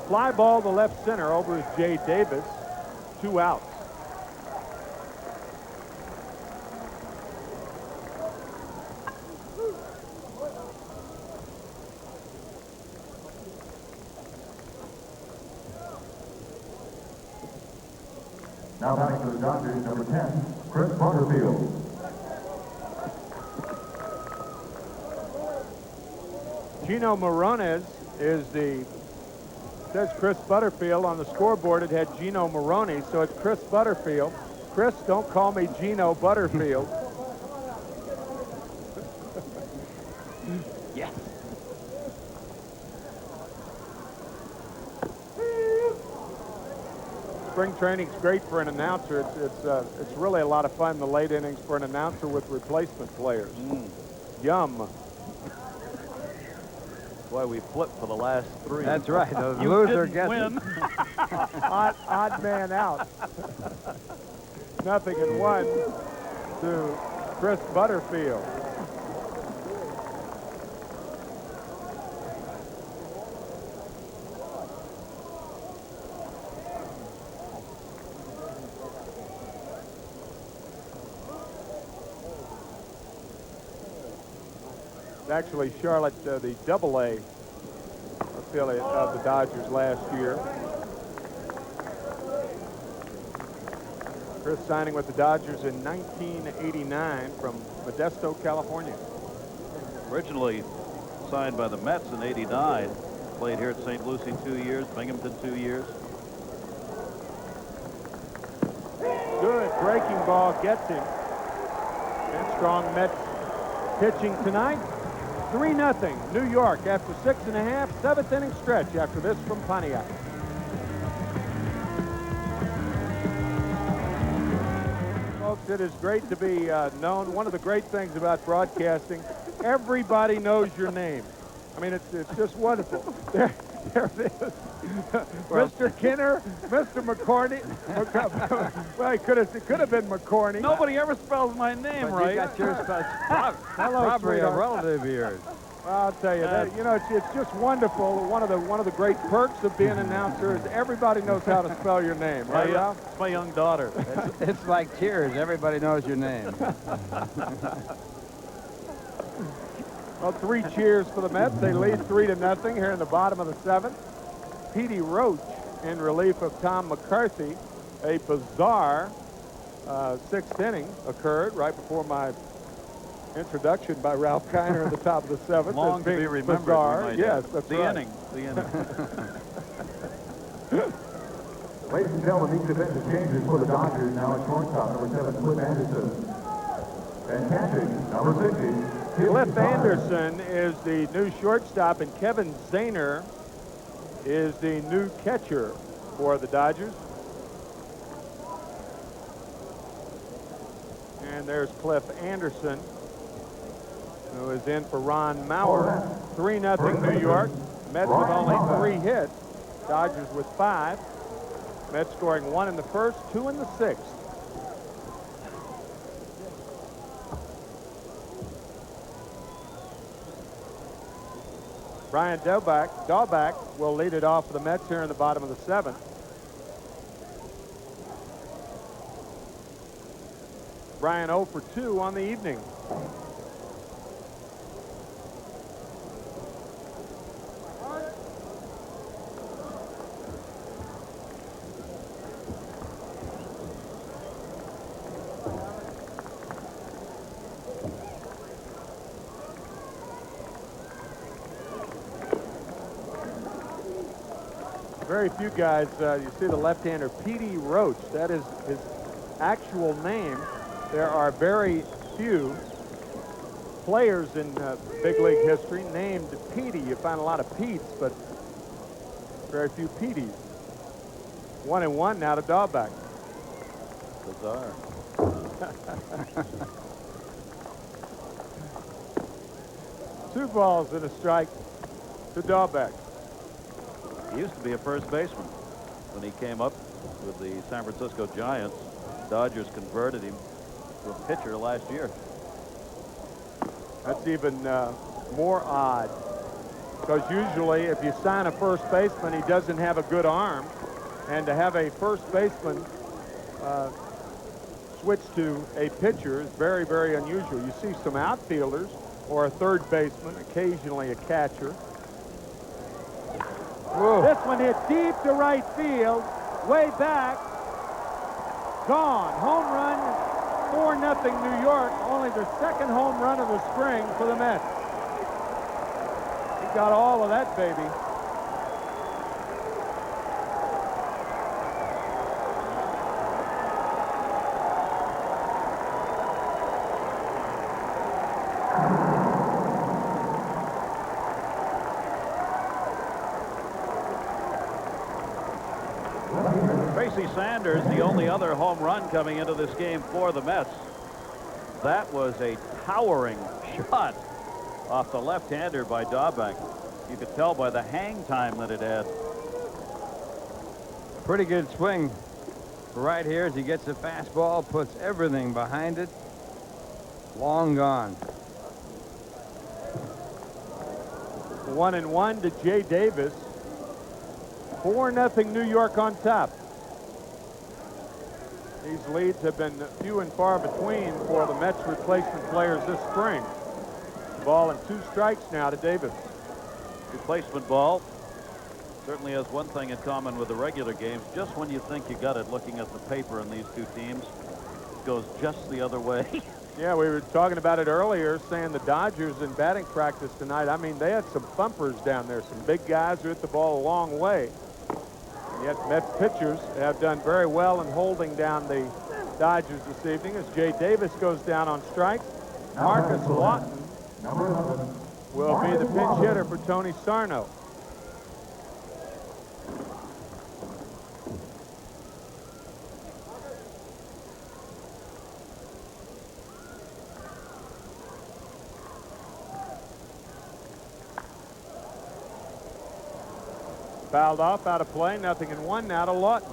Fly ball to left center over is Jay Davis. 2 outs. Now batting for the Dodgers, number 10, Chris Butterfield. Gino Morones is the, says Chris Butterfield on the scoreboard. It had Gino Moroni, so it's Chris Butterfield. Chris, don't call me Gino Butterfield. Yes. Spring training's great for an announcer. It's really a lot of fun in the late innings for an announcer with replacement players. Yum. That's why we flipped for the last 3. That's right. The You loser didn't gets win. Odd man out. 0-1 to Chris Butterfield. Actually, Charlotte, the AA affiliate of the Dodgers last year. Chris signing with the Dodgers in 1989 from Modesto, California. Originally signed by the Mets in '89. Played here at St. Lucie 2 years, Binghamton 2 years. Good breaking ball gets him. And strong Mets pitching tonight. 3-0 New York after 6½, 7th inning stretch after this from Pontiac. Folks, it is great to be known. One of the great things about broadcasting, everybody knows your name. I mean, it's just wonderful. There it is. Mr. Kinner, Mr. McCorney. Well, it could have been McCorney. Nobody ever spells my name right. You got yours spelled. Hello, Probably a sweetheart. relative of yours. I'll tell you that. You know, it's just wonderful. One of the great perks of being an announcer is everybody knows how to spell your name, right, Ralph? It's my young daughter. It's like Cheers. Everybody knows your name. Well, 3 cheers for the Mets. They lead 3-0 here in the bottom of the 7th. Petey Roach in relief of Tom McCarthy. A bizarre 6th inning occurred right before my introduction by Ralph Kiner at the top of the 7th. Long to be remembered. Bizarre. Yes, that's the right. inning. The inning. Ladies and gentlemen, these events changes for the Dodgers now at shortstop, number 7, Cliff Anderson. And catching, number 60. Cliff Anderson is the new shortstop, and Kevin Zahner is the new catcher for the Dodgers. And there's Cliff Anderson, who is in for Ron Mauer. 3-0 New York. Mets with only 3 hits. Dodgers with 5. Mets scoring 1 in the first, 2 in the 6th. Brian Baubach will lead it off for the Mets here in the bottom of the 7th. Brian 0 for 2 on the evening. Very few guys, you see the left-hander, Petey Roach. That is his actual name. There are very few players in big league history named Petey. You find a lot of Petes, but very few Peteys. 1-1 now to Baubach. Bizarre. 2 balls and a strike to Baubach. He used to be a first baseman when he came up with the San Francisco Giants. Dodgers converted him to a pitcher last year. That's even more odd, because usually if you sign a first baseman, he doesn't have a good arm, and to have a first baseman switch to a pitcher is very, very unusual. You see some outfielders or a third baseman, occasionally a catcher. Whoa. This one hit deep to right field, way back, gone. Home run, 4-0 New York, only the 2nd home run of the spring for the Mets. He got all of that, baby. Sanders, the only other home run coming into this game for the Mets. That was a towering shot off the left-hander by Baubach. You could tell by the hang time that it had. Pretty good swing right here as he gets the fastball, puts everything behind it. Long gone. 1-1 to Jay Davis. 4-0 New York on top. These leads have been few and far between for the Mets replacement players this spring. Ball and 2 strikes now to Davis. Replacement ball certainly has one thing in common with the regular games. Just when you think you got it, looking at the paper in these 2 teams, it goes just the other way. Yeah, we were talking about it earlier, saying the Dodgers in batting practice tonight, I mean, they had some thumpers down there, some big guys who hit the ball a long way. Yet Mets pitchers have done very well in holding down the Dodgers this evening as Jay Davis goes down on strikes. Marcus Lawton will be the pinch hitter for Tony Sarno. Fouled off, out of play, 0-1 now to Lawton.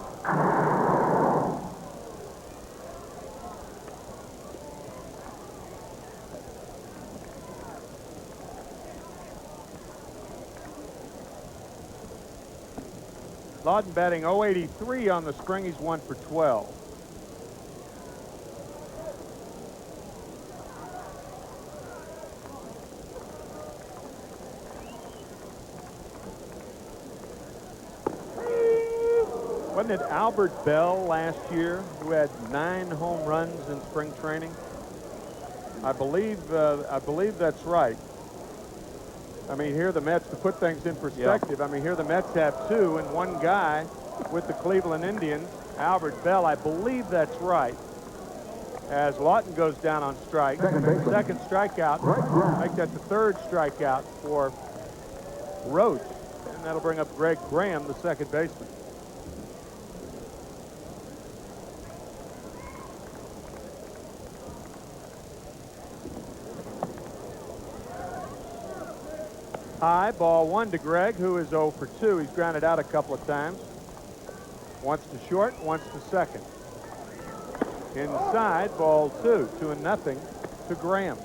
Lawton batting .083 on the spring. He's 1 for 12. Wasn't it Albert Bell last year who had 9 home runs in spring training? I believe that's right. I mean, here the Mets, to put things in perspective, I mean, here the Mets have 2 and 1 guy with the Cleveland Indians, Albert Bell. I believe that's right. As Lawton goes down on strike, second strikeout, make that the 3rd strikeout for Roach, and that'll bring up Greg Graham, the second baseman. High, ball 1 to Greg, who is 0 for 2. He's grounded out a couple of times. Once to short, once to second. Inside, ball 2, 2-0 to Graham.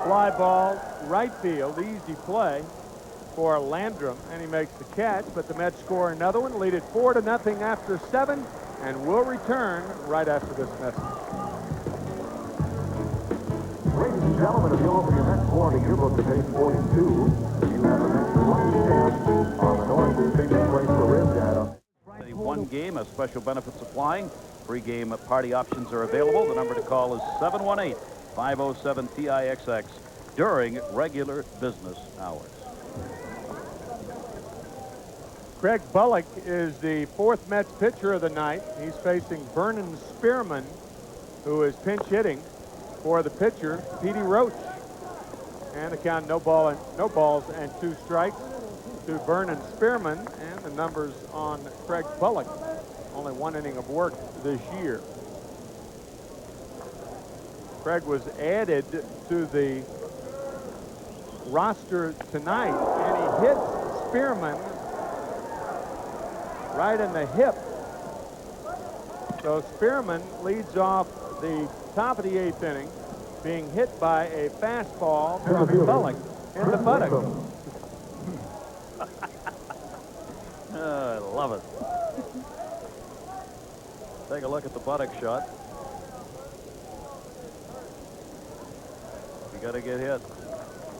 Fly ball, right field, easy play for Landrum, and he makes the catch, but the Mets score another one, lead it 4-0 after 7, and we'll return right after this message. Ladies and gentlemen, if you'll open your Mets Quality Yearbook to page 42, you have the Mets lucky stamp on the North Famous Place for Live data. One game, a special benefits applying. Pre-game party options are available. The number to call is 718-507-TIXX during regular business hours. Craig Bullock is the 4th Mets pitcher of the night. He's facing Vernon Spearman, who is pinch hitting for the pitcher, Petey Roach. And the count, no balls and 2 strikes to Vernon Spearman, and the numbers on Craig Bullock. Only 1 inning of work this year. Craig was added to the roster tonight, and he hits Spearman right in the hip. So Spearman leads off the top of the 8th inning, being hit by a fastball from Bullock in the buttock. I love it. Take a look at the buttock shot. You got to get hit.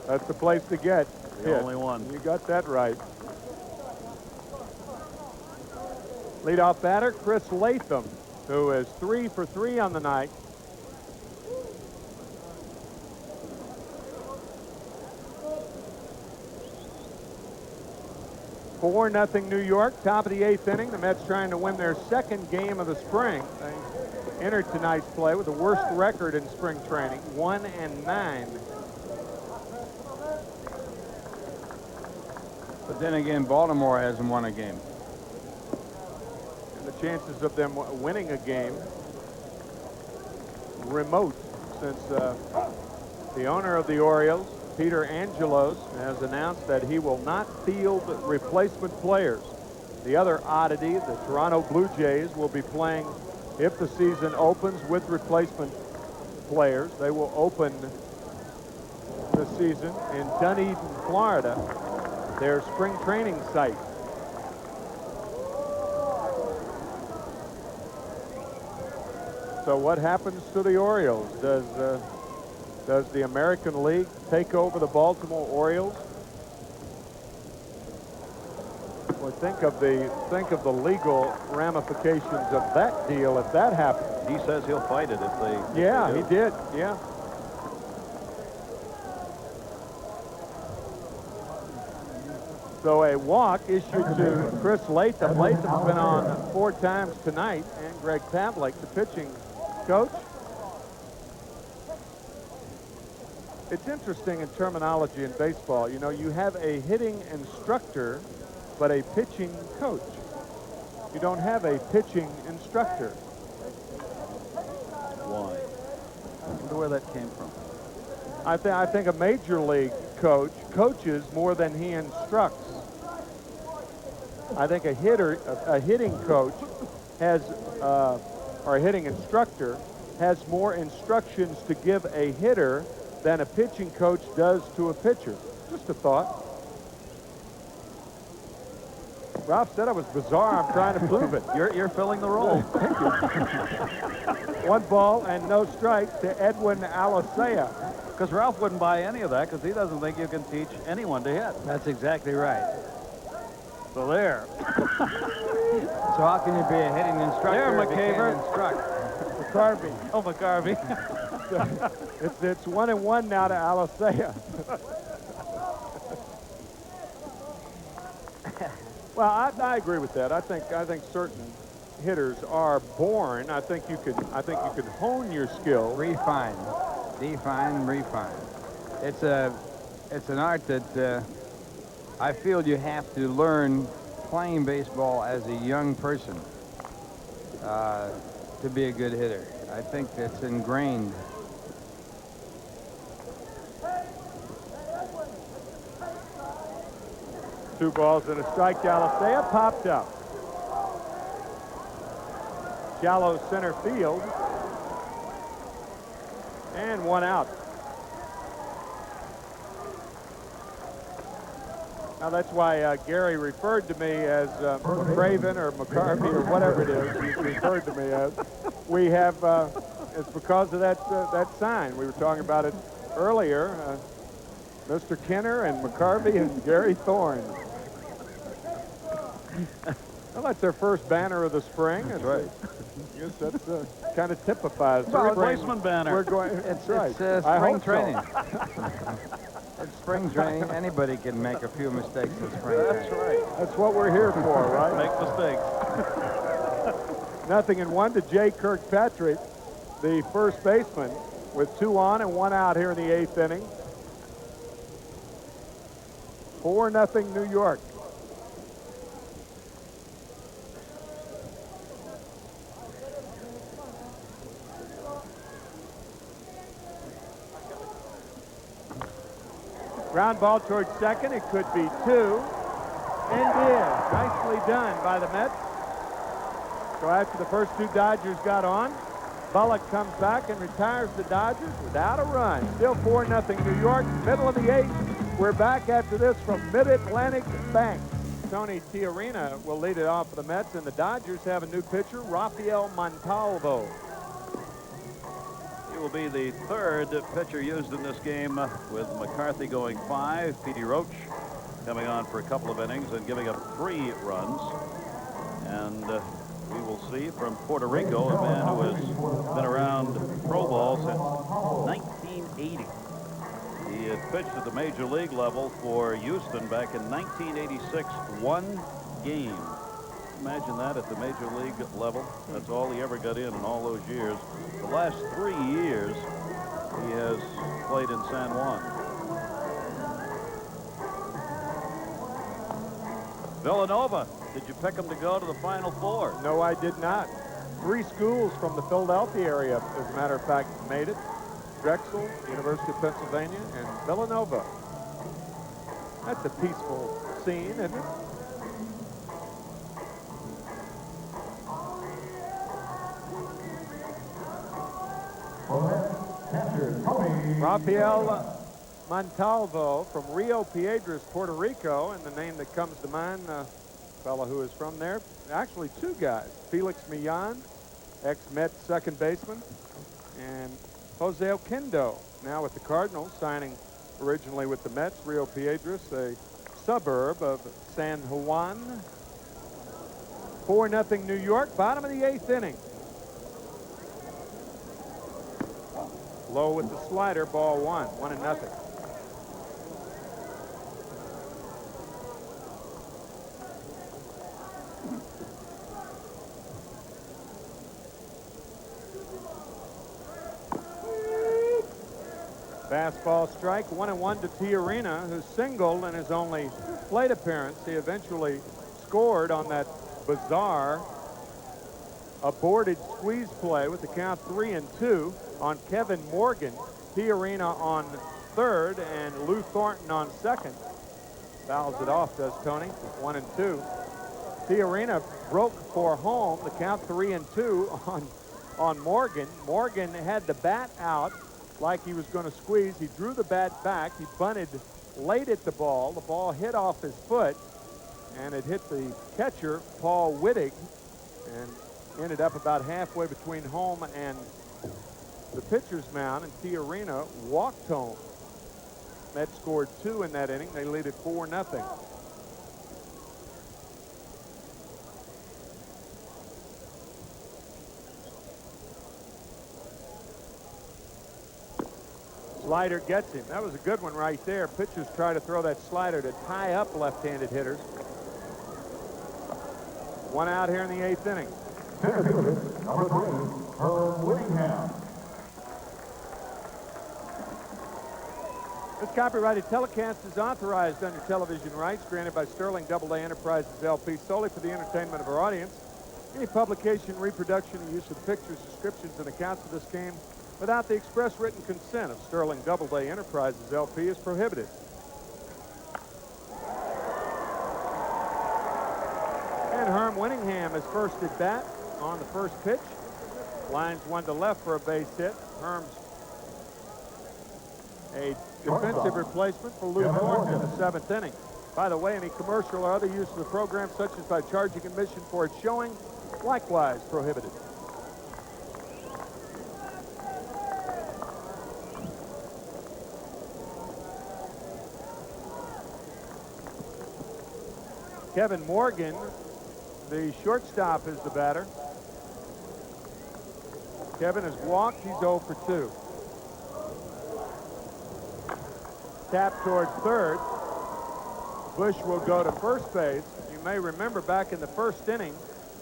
That's the place to get The only one. You got that right. Leadoff batter, Chris Latham, who is 3 for 3 on the night. Four nothing New York, top of the 8th inning. The Mets trying to win their 2nd game of the spring. They entered tonight's play with the worst record in spring training, 1-9. But then again, Baltimore hasn't won a game. And the chances of them winning a game remote, since the owner of the Orioles, Peter Angelos, has announced that he will not field replacement players. The other oddity, the Toronto Blue Jays will be playing, if the season opens, with replacement players. They will open the season in Dunedin, Florida, their spring training site. So what happens to the Orioles? Does the American League take over the Baltimore Orioles? Well, think of the legal ramifications of that deal if that happens. He says he'll fight it if they. Yeah, he did. Yeah. So a walk issued to Chris Latham. Latham's been on 4 times tonight, and Greg Pavlik, the pitching coach. It's interesting in terminology in baseball. You know, you have a hitting instructor, but a pitching coach. You don't have a pitching instructor. Why? I wonder where that came from. I think a major league coach coaches more than he instructs. I think a hitting coach has, or a hitting instructor has more instructions to give a hitter than a pitching coach does to a pitcher. Just a thought. Ralph said it was bizarre. I'm trying to prove it. You're filling the role. 1 ball and no strike to Edwin Alicea. Because Ralph wouldn't buy any of that because he doesn't think you can teach anyone to hit. That's exactly right. So there. So how can you be a hitting instructor if you can't instruct? McCarthy. Oh, McCarthy. It's 1-1 now to Alicea. Well, I agree with that. I think certain hitters are born. I think you can hone your skill. Refine, define, refine. It's an art that I feel you have to learn playing baseball as a young person to be a good hitter. I think it's ingrained. Two balls and a strike to Alicea. Popped up. Shallow center field. And 1 out. Now that's why Gary referred to me as Craven or McCarthy or whatever it is he's referred to me as. We have, it's because of that sign. We were talking about it earlier. Mr. Kenner and McCarthy and Gary Thorne. Well, that's their first banner of the spring. That's right. I guess that's kind of typifies. Well, replacement banner. We're going. It's right. spring training. It's spring training. Anybody can make a few mistakes in spring training. That's right. That's what we're here for, right? Make mistakes. 0-1 to Jay Kirkpatrick, the first baseman, with 2 on and 1 out here in the 8th inning. 4-0 New York. Ground ball towards second. It could be 2. And is. Nicely done by the Mets. So after the first 2 Dodgers got on, Bullock comes back and retires the Dodgers without a run. Still 4-0 New York. Middle of the 8th. We're back after this from Mid-Atlantic Bank. Tony Tiarina will lead it off for the Mets, and the Dodgers have a new pitcher, Rafael Montalvo. He will be the 3rd pitcher used in this game, with McCarthy going 5, Petey Roach coming on for a couple of innings and giving up 3 runs. And we will see from Puerto Rico, a man who has been around pro ball since 1980. He had pitched at the major league level for Houston back in 1986, 1 game. Imagine that at the major league level. That's all he ever got in all those years. The last 3 years, he has played in San Juan. Villanova, did you pick him to go to the Final Four? No, I did not. 3 schools from the Philadelphia area, as a matter of fact, made it. Drexel, University of Pennsylvania, and Villanova. That's a peaceful scene, isn't it? Rafael Montalvo from Rio Piedras, Puerto Rico, and the name that comes to mind, a fellow who is from there, actually 2 guys, Felix Millan, ex-Met second baseman, and Jose Oquendo, now with the Cardinals, signing originally with the Mets. Rio Piedras, a suburb of San Juan. 4-0 New York, bottom of the 8th inning. Low with the slider, ball 1, 1-0. Fastball strike, 1-1 to Tiarina, who singled in his only plate appearance. He eventually scored on that bizarre aborted squeeze play with the count 3-2 on Kevin Morgan. Tiarina on third and Lou Thornton on second. Fouls it off, does Tony. 1-2. Tiarina broke for home. The count 3-2 on Morgan. Morgan had the bat out like he was going to squeeze. He drew the bat back. He bunted late at the ball. The ball hit off his foot, and it hit the catcher, Paul Wittig, and ended up about halfway between home and the pitcher's mound, and Tiarina walked home. Mets scored 2 in that inning. They lead it 4-0. Slider gets him. That was a good one right there. Pitchers try to throw that slider to tie up left-handed hitters. 1 out here in the 8th inning. Center fielder, number 3, Herm Winningham. This copyrighted telecast is authorized under television rights granted by Sterling AA Enterprises LP solely for the entertainment of our audience. Any publication, reproduction, or use of pictures, descriptions, and accounts of this game without the express written consent of Sterling AA Enterprises LP is prohibited. And Herm Winningham is first at bat on the first pitch. Lines 1 to left for a base hit. Herm's a defensive replacement for Lou Thornton in the 7th inning. By the way, any commercial or other use of the program, such as by charging admission for its showing, likewise prohibited. Kevin Morgan, the shortstop, is the batter. Kevin has walked. He's 0 for 2. Tap toward third. Busch will go to first base. You may remember back in the first inning,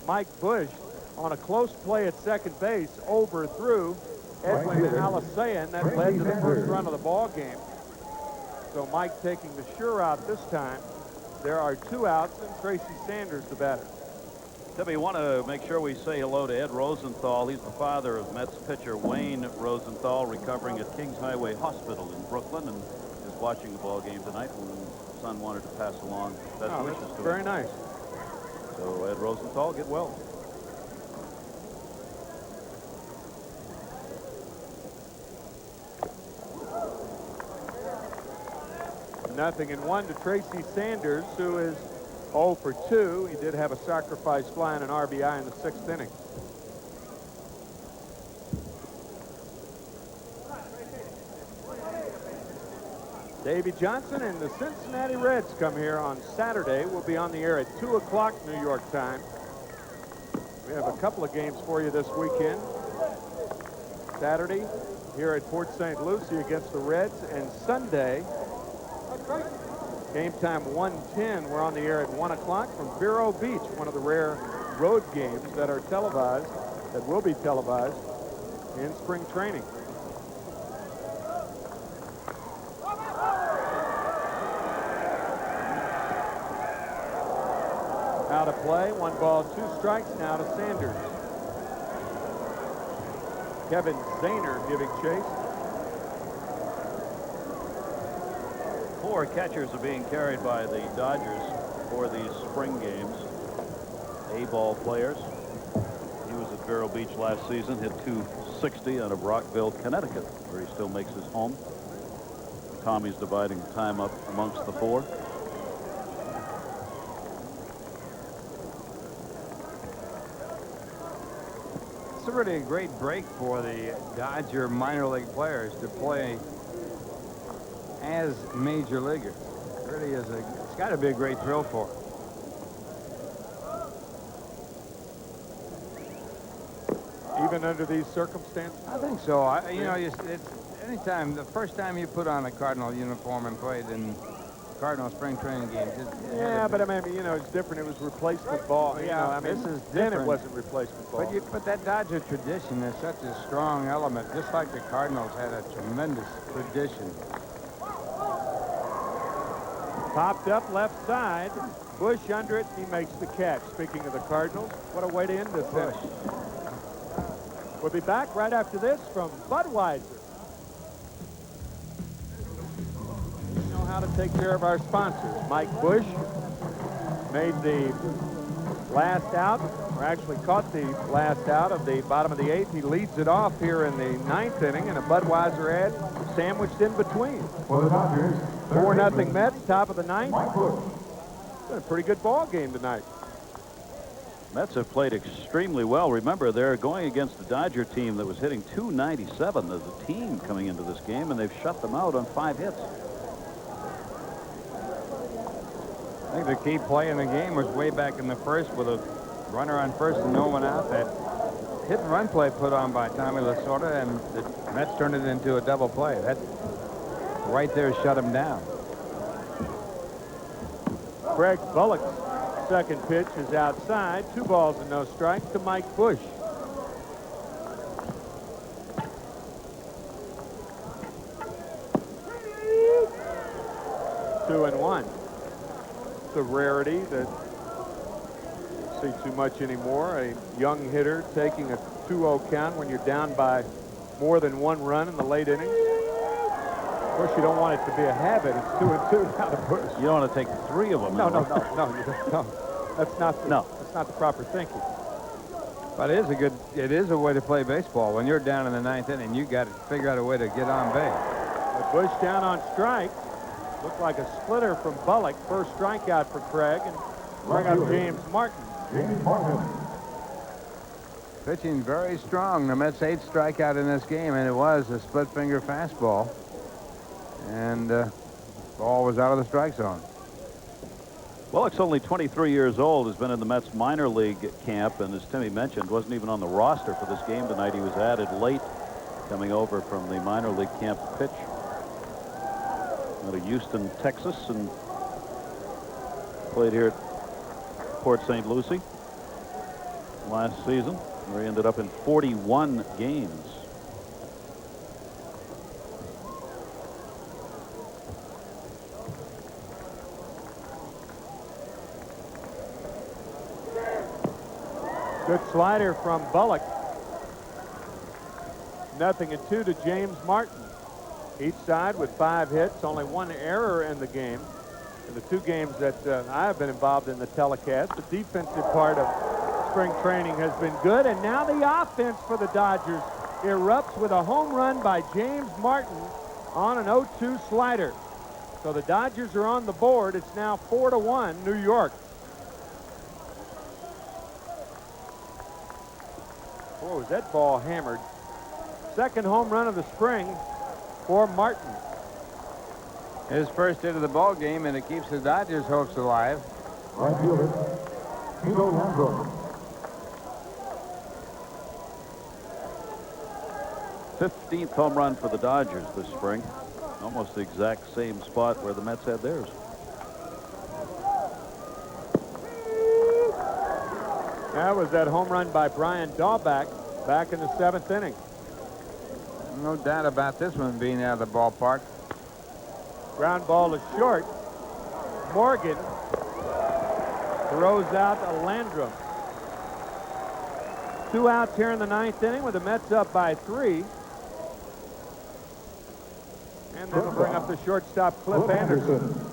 Mike Busch, on a close play at second base, overthrew Edwin Alisayan. That led to the first run of the ball game. So Mike taking the sure out this time. There are 2 outs, and Tracy Sanders, the batter. Timmy, want to make sure we say hello to Ed Rosenthal. He's the father of Mets pitcher Wayne Rosenthal, recovering at Kings Highway Hospital in Brooklyn, and is watching the ball game tonight. And his son wanted to pass along best wishes to him. Very nice. So Ed Rosenthal, get well. Nothing and 1 to Tracy Sanders, who is 0 for 2. He did have a sacrifice fly and an RBI in the 6th inning. Davey Johnson and the Cincinnati Reds come here on Saturday. We'll be on the air at 2 o'clock New York time. We have a couple of games for you this weekend. Saturday here at Port St. Lucie against the Reds, and Sunday, game time 1:10. We're on the air at 1 o'clock from Vero Beach, one of the rare road games that are televised, that will be televised in spring training. Out of play, 1 ball, 2 strikes now to Sanders. Kevin Zahner giving chase. 4 catchers are being carried by the Dodgers for these spring games. A-ball players. He was at Vero Beach last season, hit .260 out of Rockville, Connecticut, where he still makes his home. Tommy's dividing time up amongst the 4. It's a really great break for the Dodger minor league players to play as major leaguers. It really is it's got to be a great thrill for them. Even under these circumstances? I think so. You know, it's anytime, the first time you put on a Cardinal uniform and played in Cardinal spring training games. Yeah, but I mean, you know, it's different. It was replacement ball. You know, I mean, this is then it different. wasn't replacement ball. But that Dodger tradition is such a strong element, just like the Cardinals had a tremendous tradition. Popped up left side. Busch under it. He makes the catch. Speaking of the Cardinals, what a way to end this inning. We'll be back right after this from Budweiser. We know how to take care of our sponsors. Mike Busch made the last out, or actually caught the last out of the bottom of the 8th. He leads it off here in the 9th inning, and a Budweiser ad sandwiched in between. For the Dodgers, 4-0 Mets, top of the 9th. Mike Busch. It's been a pretty good ball game tonight. Mets have played extremely well. Remember, they're going against the Dodger team that was hitting .297 as a team coming into this game, and they've shut them out on 5 hits. I think the key play in the game was way back in the first with a runner on first and no one out. That hit and run play put on by Tommy Lasorda, and the Mets turned it into a double play. That right there shut him down. Craig Bullock's second pitch is outside. 2 balls and no strikes to Mike Busch. Two and one. It's a rarity that you see too much anymore. A young hitter taking a 2-0 count when you're down by more than 1 run in the late innings. Of course, you don't want it to be a habit. It's 2-2 now to Busch. You don't want to take 3 of them. No. That's not the proper thinking. But it is a way to play baseball. When you're down in the 9th inning, you got to figure out a way to get on base. But Busch down on strike. Looked like a splitter from Bullock. First strikeout for Craig, and bring up James Martin. James Martin. Pitching very strong. The Mets' 8th strikeout in this game, and it was a split finger fastball. And ball was out of the strike zone. Bullock's only 23 years old, has been in the Mets minor league camp, and as Timmy mentioned, wasn't even on the roster for this game tonight. He was added late, coming over from the minor league camp to pitch out of Houston, Texas, and played here at Port St. Lucie last season, where he ended up in 41 games. Good slider from Bullock. 0-2 to James Martin. Each side with 5 hits, only 1 error in the game. In the 2 games that I have been involved in the telecast, the defensive part of spring training has been good, and now the offense for the Dodgers erupts with a home run by James Martin on an 0-2 slider. So the Dodgers are on the board. It's now 4-1 New York. Boy, was that ball hammered. Second home run of the spring for Martin. His first hit of the ball game, and it keeps the Dodgers' hopes alive. Right fielder, Tito Landrum. 15th home run for the Dodgers this spring. Almost the exact same spot where the Mets had theirs. That was that home run by Brian Baubach back in the 7th inning. No doubt about this one being out of the ballpark. Ground ball is short. Morgan throws out a Landrum. 2 outs here in the 9th inning with the Mets up by 3. And that'll bring up the shortstop, Cliff Anderson.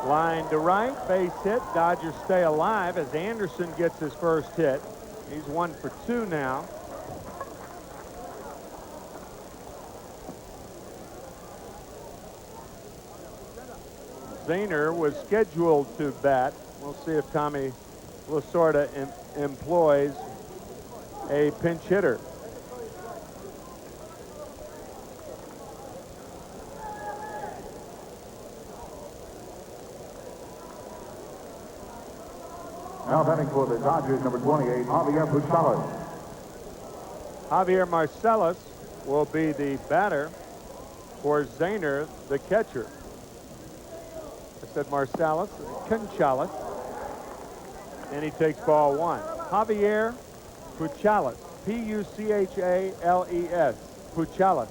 Line to right, base hit. Dodgers stay alive as Anderson gets his first hit. He's 1 for 2 now. Zahner was scheduled to bat. We'll see if Tommy Lasorda employs a pinch hitter. Now batting for the Dodgers, number 28, Javier Puchalas. Javier Marcellus will be the batter for Zahner, the catcher. I said Marcellus, Conchalis. And he takes ball one. Javier Puchalas, P-U-C-H-A-L-E-S, Puchalas.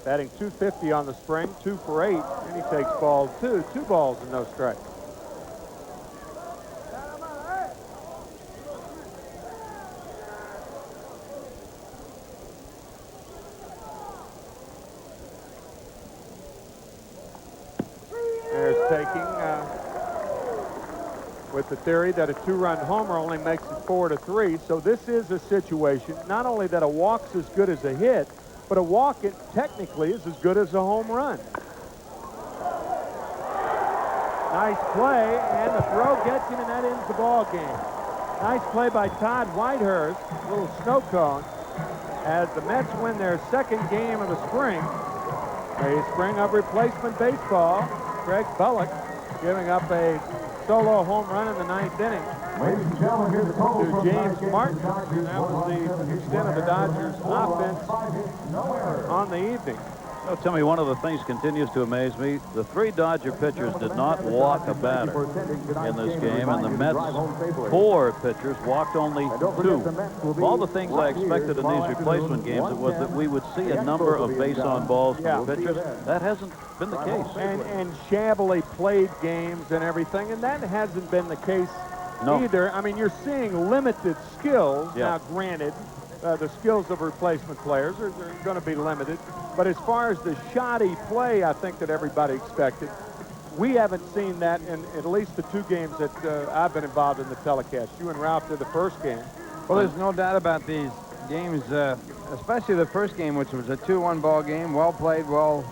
Batting .250 on the spring, 2 for 8, and he takes ball two. 2 balls and no strikes. There's taking with the theory that a 2-run homer only makes it 4-3. So this is a situation, not only that a walk's as good as a hit, but a walk, it technically is as good as a home run. Nice play, and the throw gets him, and that ends the ball game. Nice play by Todd Whitehurst, a little snow cone, as the Mets win their second game of the spring. A spring of replacement baseball. Greg Bullock giving up a solo home run in the 9th inning Ladies and gentlemen, here's the total to from James tonight's game. Martin. The Dodgers That was won the on extent of the Dodgers' 4 runs, offense 5 hits, no errors. on the evening. Oh, Timmy, one of the things continues to amaze me. The 3 Dodger pitchers did not walk a batter in this game, and the Mets 4 pitchers walked only 2. Of all the things I expected in these replacement games, it was that we would see a number of base-on balls from the pitchers. That hasn't been the case. And shabbily played games and everything, and that hasn't been the case either. I mean, you're seeing limited skills. Yeah. Now, granted, the skills of replacement players are going to be limited. But as far as the shoddy play, I think that everybody expected, we haven't seen that in at least the 2 games that I've been involved in the telecast. You and Ralph did the first game. Well, there's no doubt about these games, especially the first game, which was a 2-1 ball game, well played, well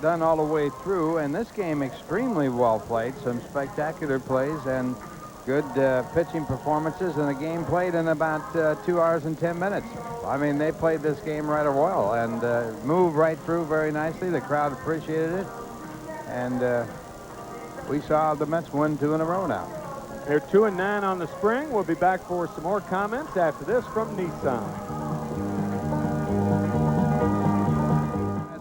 done all the way through. And this game, extremely well played, some spectacular plays and good pitching performances, and the game played in about 2 hours and 10 minutes. I mean, they played this game right well and moved right through very nicely. The crowd appreciated it, and we saw the Mets win 2 in a row now. They're 2-9 on the spring. We'll be back for some more comments after this from Nissan.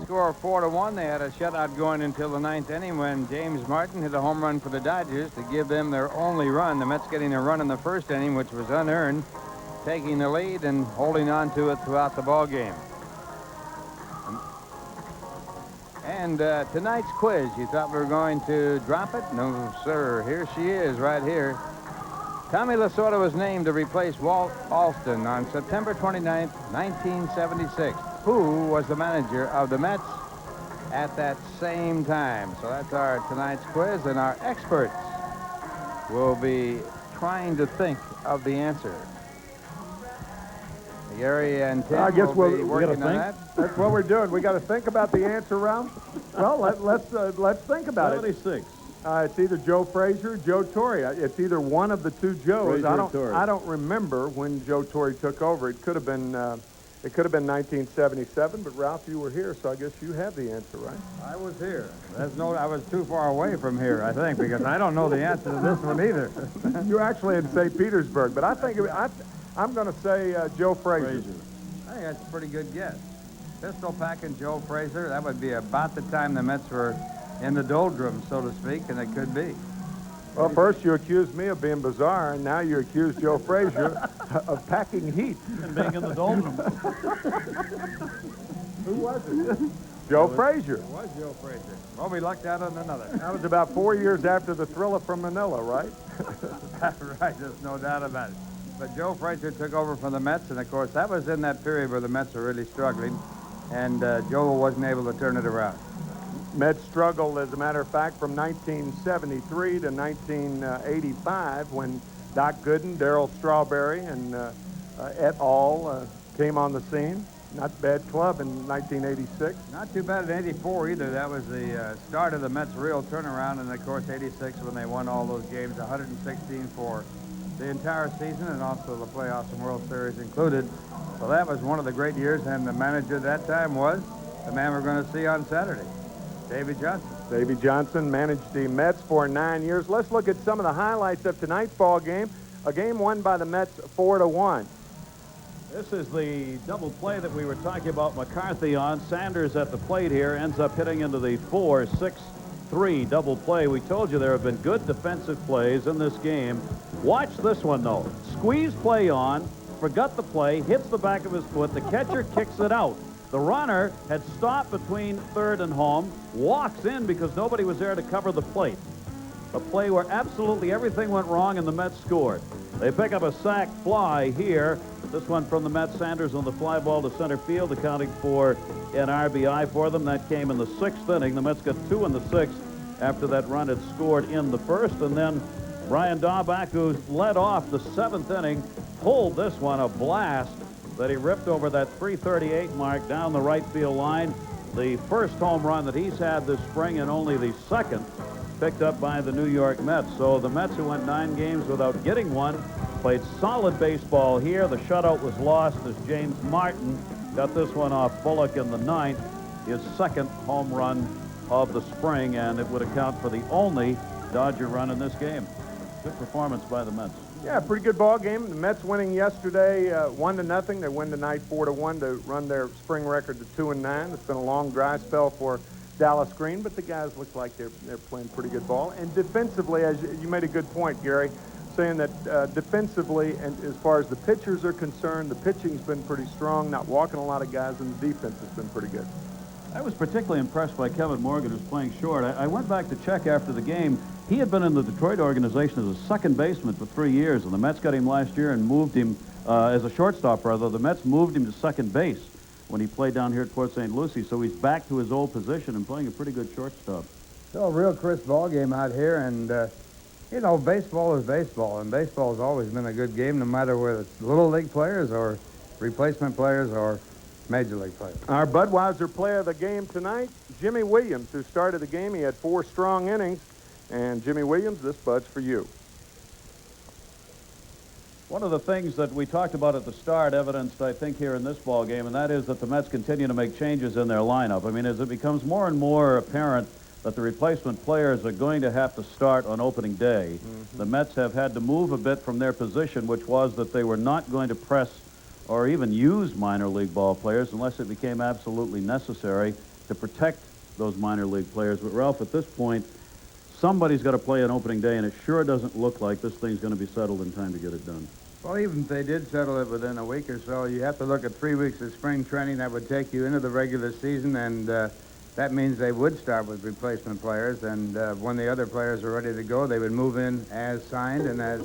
Score 4-1. They had a shutout going until the 9th inning when James Martin hit a home run for the Dodgers to give them their only run. The Mets getting a run in the first inning, which was unearned, taking the lead and holding on to it throughout the ball game. And tonight's quiz, you thought we were going to drop it? No, sir. Here she is right here. Tommy Lasorda was named to replace Walt Alston on September 29th, 1976. Who was the manager of the Mets at that same time? So that's our tonight's quiz, and our experts will be trying to think of the answer. Gary and Tim I guess will be we working gotta on think. that. That's what we're doing. We got to think about the answer, Ralph. Well, let's think about it. 76. It's either Joe Frazier or Joe Torre. It's either one of the 2 Joes. I don't remember when Joe Torre took over. It could have been 1977. But Ralph, you were here, so I guess you have the answer, right? I was here. I was too far away from here, I think, because I don't know the answer to this one either. You're actually in St. Petersburg, but I think I'm going to say Joe Frazier. I think that's a pretty good guess. Pistol packing Joe Frazier. That would be about the time the Mets were in the doldrums, so to speak, and it could be. Well, first you accused me of being bizarre, and now you accuse Joe Frazier of packing heat. And being in the doldrums. Who was it? Joe Frazier. It was Joe Frazier. Well, we lucked out on another. That was about 4 years after the Thriller from Manila, right? Right, there's no doubt about it. But Joe Frazier took over from the Mets, and of course that was in that period where the Mets were really struggling, and Joe wasn't able to turn it around. Mets struggled, as a matter of fact, from 1973 to 1985 when Doc Gooden, Darryl Strawberry, and et al. Came on the scene. Not a bad club in 1986. Not too bad in 84 either. That was the start of the Mets' real turnaround, and of course 86 when they won all those games, 116 for the entire season, and also the playoffs and World Series included. So that was one of the great years, and the manager at that time was the man we're going to see on Saturday. Davy Johnson. Davy Johnson managed the Mets for 9 years. Let's look at some of the highlights of tonight's ball game. A game won by the Mets 4-1. This is the double play that we were talking about McCarthy on. Sanders at the plate here ends up hitting into the 4-6-3 double play. We told you there have been good defensive plays in this game. Watch this one, though. Squeeze play on, forgot the play, hits the back of his foot. The catcher kicks it out. The runner had stopped between third and home, walks in because nobody was there to cover the plate. A play where absolutely everything went wrong and the Mets scored. They pick up a sac fly here. This one from the Mets. Sanders on the fly ball to center field, accounting for an RBI for them. That came in the 6th inning. The Mets got 2 in the 6th after that run had scored in the 1st. And then Brian Baubach, who led off the 7th inning, pulled this one, a blast that he ripped over that 338 mark down the right field line. The first home run that he's had this spring and only the 2nd picked up by the New York Mets. So the Mets, who went 9 games without getting one, played solid baseball here. The shutout was lost as James Martin got this one off Bullock in the 9th, his 2nd home run of the spring, and it would account for the only Dodger run in this game. Good performance by the Mets. Yeah, pretty good ball game. The Mets winning yesterday 1-0. They win tonight 4-1 to run their spring record to 2-9. It's been a long dry spell for Dallas Green, but the guys look like they're playing pretty good ball. And defensively, as you made a good point, Gary, saying that defensively, and as far as the pitchers are concerned, the pitching's been pretty strong, not walking a lot of guys, and the defense has been pretty good. I was particularly impressed by Kevin Morgan, who's playing short. I went back to check after the game. He had been in the Detroit organization as a second baseman for 3 years, and the Mets got him last year and moved him as a shortstop, rather. The Mets moved him to second base when he played down here at Port St. Lucie, so he's back to his old position and playing a pretty good shortstop. So a real crisp ball game out here, and you know, baseball is baseball, and baseball has always been a good game, no matter whether it's little league players or replacement players or major league players. Our Budweiser player of the game tonight, Jimmy Williams, who started the game. He had 4 strong innings. And Jimmy Williams, this Bud's for you. One of the things that we talked about at the start, evidenced, I think, here in this ball game, and that is that the Mets continue to make changes in their lineup. I mean, as it becomes more and more apparent that the replacement players are going to have to start on opening day, the Mets have had to move a bit from their position, which was that they were not going to press or even use minor league ball players unless it became absolutely necessary to protect those minor league players. But, Ralph, at this point, somebody's got to play on opening day, and it sure doesn't look like this thing's going to be settled in time to get it done. Well, even if they did settle it within a week or so, you have to look at 3 weeks of spring training that would take you into the regular season, and that means they would start with replacement players, and when the other players are ready to go, they would move in as signed and as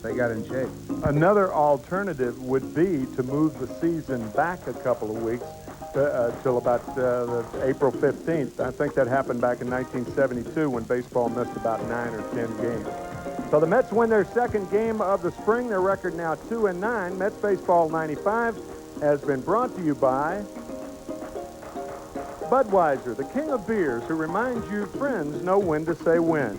they got in shape. Another alternative would be to move the season back a couple of weeks till about April 15th. I think that happened back in 1972 when baseball missed about 9 or 10 games. So the Mets win their 2nd game of the spring. Their record now 2-9. Mets Baseball 95 has been brought to you by Budweiser, the king of beers, who reminds you friends know when to say when.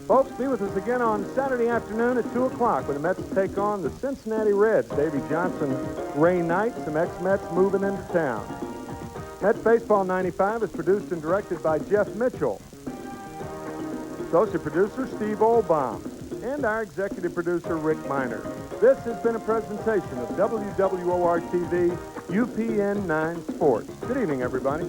Folks, be with us again on Saturday afternoon at 2 o'clock when the Mets take on the Cincinnati Reds. Davy Johnson, Ray Knight, some ex-Mets moving into town. Mets Baseball 95 is produced and directed by Jeff Mitchell. Associate producer Steve Olbaum. And our executive producer Rick Miner. This has been a presentation of WWOR-TV, UPN 9 Sports. Good evening, everybody.